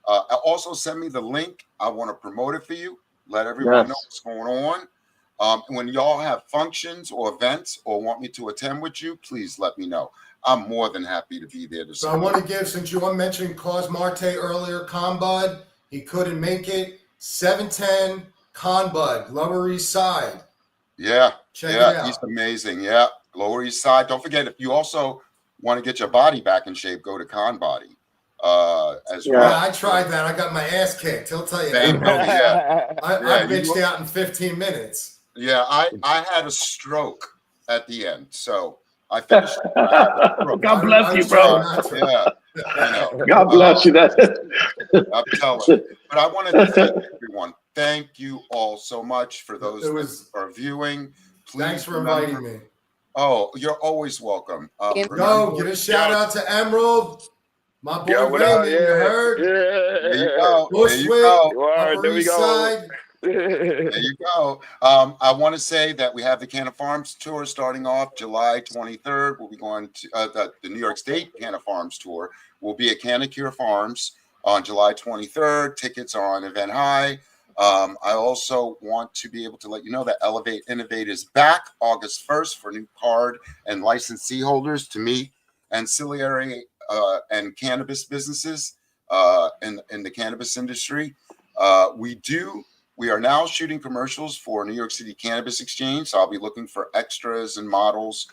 [SPEAKER 1] also send me the link. I want to promote it for you. Let everyone know what's going on. When y'all have functions or events or want me to attend with you, please let me know. I'm more than happy to be there.
[SPEAKER 3] So I want to give, since you mentioned Cos Marte earlier, Conbud, he couldn't make it. 710 Conbud, Lower East Side.
[SPEAKER 1] Yeah,
[SPEAKER 3] check it out.
[SPEAKER 1] He's amazing. Yeah, Lower East Side. Don't forget, if you also want to get your body back in shape, go to Conbody as well.
[SPEAKER 3] Yeah, I tried that. I got my ass kicked. He'll tell you that. I bitched out in 15 minutes.
[SPEAKER 1] Yeah, I had a stroke at the end, so I finished. God
[SPEAKER 5] bless you, bro.
[SPEAKER 1] Yeah,
[SPEAKER 5] God bless you. That
[SPEAKER 1] I'm telling you. But I wanted to thank everyone. Thank you all so much for those that are viewing. Please
[SPEAKER 3] thanks for inviting me.
[SPEAKER 1] Oh, you're always welcome.
[SPEAKER 3] Give a shout out to Emerald, my boy Raymond. You heard?
[SPEAKER 8] Yeah.
[SPEAKER 1] There you go.
[SPEAKER 3] Bushwick, Upper East Side.
[SPEAKER 1] There you go. I want to say that we have the Canna Farms tour starting off July 23rd. We'll be going to the New York State Canna Farms tour. We'll be at Canna Cure Farms on July 23rd. Tickets are on Event High. I also want to be able to let you know that Elevate Innovate is back August 1st for new card and licensee holders to meet ancillary and cannabis businesses in the cannabis industry. We are now shooting commercials for New York City Cannabis Exchange. So I'll be looking for extras and models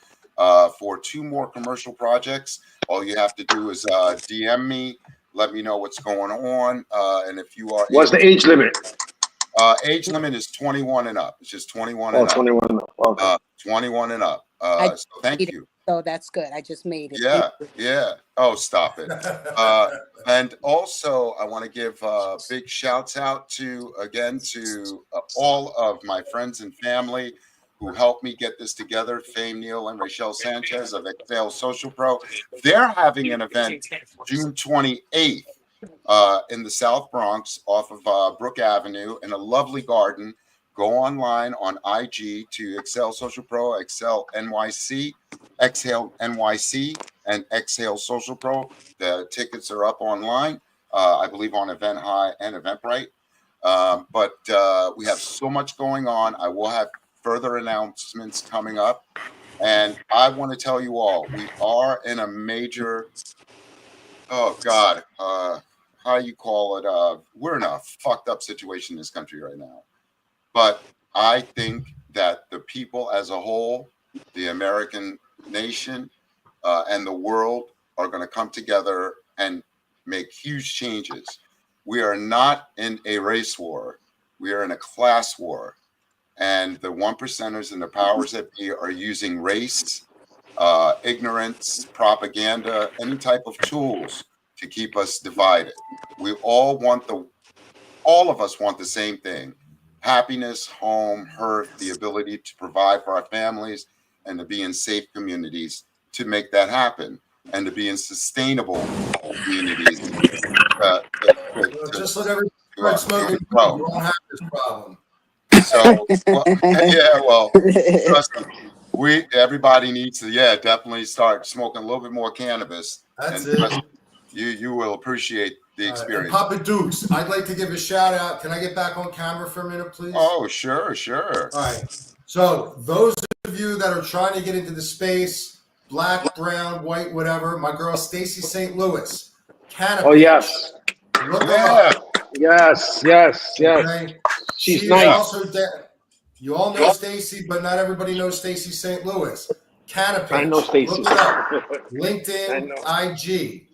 [SPEAKER 1] for 2 more commercial projects. All you have to do is DM me, let me know what's going on. And if you are
[SPEAKER 5] What's the age limit?
[SPEAKER 1] age limit is 21 and up. It's just 21
[SPEAKER 5] Oh,
[SPEAKER 1] and up.
[SPEAKER 5] 21 and up. Okay.
[SPEAKER 1] 21 and up.
[SPEAKER 6] I
[SPEAKER 1] So thank
[SPEAKER 6] made it,
[SPEAKER 1] you.
[SPEAKER 6] so that's good. I just made it.
[SPEAKER 1] Yeah, yeah. Oh, stop it. And also, I want to give big shouts out to all of my friends and family who helped me get this together. Fame Neal and Rachelle Sanchez of Exhale Social Pro. They're having an event June 28th in the South Bronx off of Brook Avenue in a lovely garden. Go online on IG to Exhale Social Pro, Exhale NYC, and Exhale Social Pro. The tickets are up online, I believe on Event High and Eventbrite. But we have so much going on. I will have further announcements coming up. And I want to tell you all, we are in a major, oh God, how you call it? We're in a fucked up situation in this country right now. But I think that the people as a whole, the American nation, and the world are going to come together and make huge changes. We are not in a race war. We are in a class war. And the 1%ers and the powers that be are using race, ignorance, propaganda, any type of tools to keep us divided. All of us want the same thing: happiness, home, hearth, the ability to provide for our families and to be in safe communities to make that happen, and to be in sustainable communities.
[SPEAKER 3] Just let everybody start smoking. You
[SPEAKER 1] grow.
[SPEAKER 3] won't have this problem.
[SPEAKER 1] So, trust me, everybody needs to, definitely start smoking a little bit more cannabis.
[SPEAKER 3] That's
[SPEAKER 1] and
[SPEAKER 3] it.
[SPEAKER 1] You will appreciate the experience.
[SPEAKER 3] And Papa Dukes, I'd like to give a shout out. Can I get back on camera for a minute, please?
[SPEAKER 1] Oh, sure.
[SPEAKER 3] All right. So those of you that are trying to get into the space, black, brown, white, whatever, my girl Stacy St. Louis, Cannabis.
[SPEAKER 5] Oh, yes.
[SPEAKER 3] Look her up.
[SPEAKER 5] Yes.
[SPEAKER 3] Okay?
[SPEAKER 5] She's
[SPEAKER 3] She
[SPEAKER 5] nice.
[SPEAKER 3] is also dead. You all know Stacy, but not everybody knows Stacy St. Louis. Cannabis.
[SPEAKER 5] I know Stacy.
[SPEAKER 3] Look it up. LinkedIn, IG.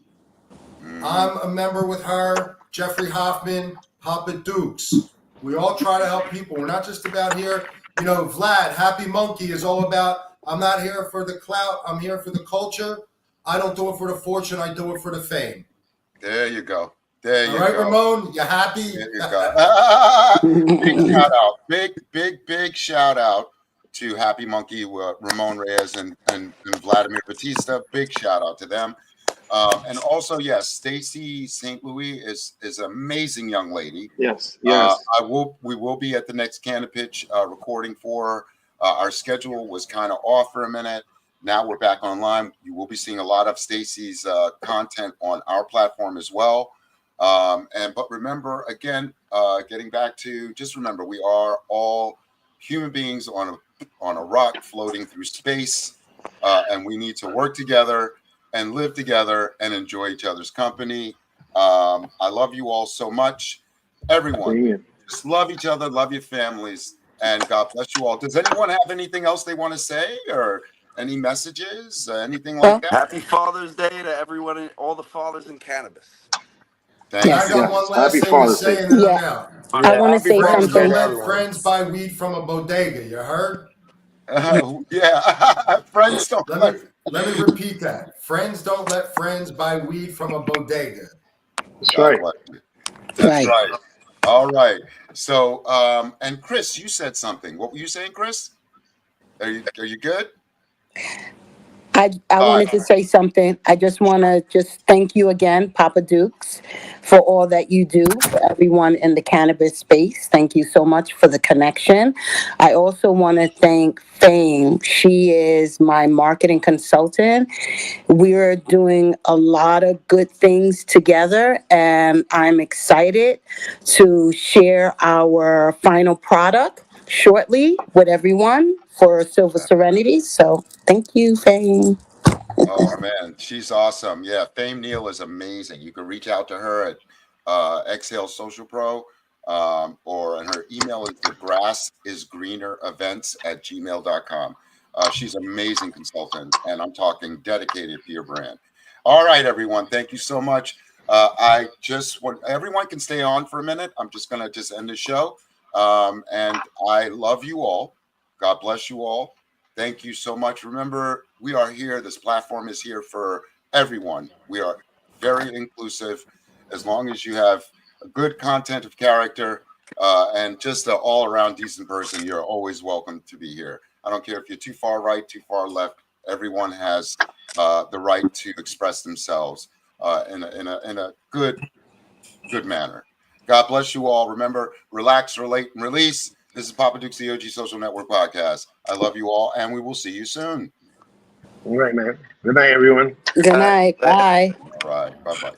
[SPEAKER 3] I'm a member with her, Jeffrey Hoffman, Papa Dukes. We all try to help people. We're not just about here. You know, Vlad, Happy Monkey is all about, I'm not here for the clout. I'm here for the culture. I don't do it for the fortune. I do it for the fame.
[SPEAKER 1] There you go. There you go.
[SPEAKER 3] All right, Ramon, you happy?
[SPEAKER 1] There you go. Big shout out. Big shout out to Happy Monkey, Ramon Reyes, and Vladimir Batista. Big shout out to them. And also, yes, Stacy St. Louis is an amazing young lady.
[SPEAKER 5] Yes.
[SPEAKER 1] We will be at the next Cannabis recording for her. Our schedule was kind of off for a minute. Now we're back online. You will be seeing a lot of Stacy's content on our platform as well. But remember, again, getting back to, just remember, we are all human beings on a rock floating through space, and we need to work together and live together and enjoy each other's company. I love you all so much. Everyone, just love each other, love your families, and God bless you all. Does anyone have anything else they want to say, or any messages, anything like that?
[SPEAKER 2] Happy Father's Day to everyone, all the fathers in cannabis.
[SPEAKER 1] Thank you.
[SPEAKER 3] I got one last
[SPEAKER 5] Happy
[SPEAKER 3] thing to
[SPEAKER 5] Father's
[SPEAKER 3] say,
[SPEAKER 5] Day.
[SPEAKER 3] and then I'm
[SPEAKER 6] Yeah.
[SPEAKER 3] out.
[SPEAKER 6] I want to say
[SPEAKER 3] Friends
[SPEAKER 6] something.
[SPEAKER 3] don't let friends buy weed from a bodega. You heard?
[SPEAKER 1] Friends don't.
[SPEAKER 3] Let me repeat that. Friends don't let friends buy weed from a bodega.
[SPEAKER 5] That's right.
[SPEAKER 1] That's right. All right. So, and Chris, you said something. What were you saying, Chris? Are you good?
[SPEAKER 6] I wanted to say something. I just want to just thank you again, Papa Dukes, for all that you do for everyone in the cannabis space. Thank you so much for the connection. I also want to thank Fame. She is my marketing consultant. We're doing a lot of good things together, and I'm excited to share our final product shortly with everyone for Silver Serenity. So thank you, Fame.
[SPEAKER 1] Oh man, she's awesome. Yeah, Fame Neal is amazing. You can reach out to her at Exhale Social Pro, and her email is thegrassisgreenerevents@gmail.com. She's an amazing consultant, and I'm talking dedicated to your brand. All right, everyone. Thank you so much. I just want everyone can stay on for a minute. I'm just gonna just end the show. And I love you all. God bless you all. Thank you so much. Remember, we are here. This platform is here for everyone. We are very inclusive. As long as you have a good content of character and just an all-around decent person, you're always welcome to be here. I don't care if you're too far right, too far left. Everyone has the right to express themselves in a good manner. God bless you all. Remember, relax, relate, and release. This is Papa Duke's the OG Social Network Podcast. I love you all, and we will see you soon.
[SPEAKER 5] All right, man. Good night, everyone.
[SPEAKER 6] Good night. Bye.
[SPEAKER 1] All right. Bye-bye.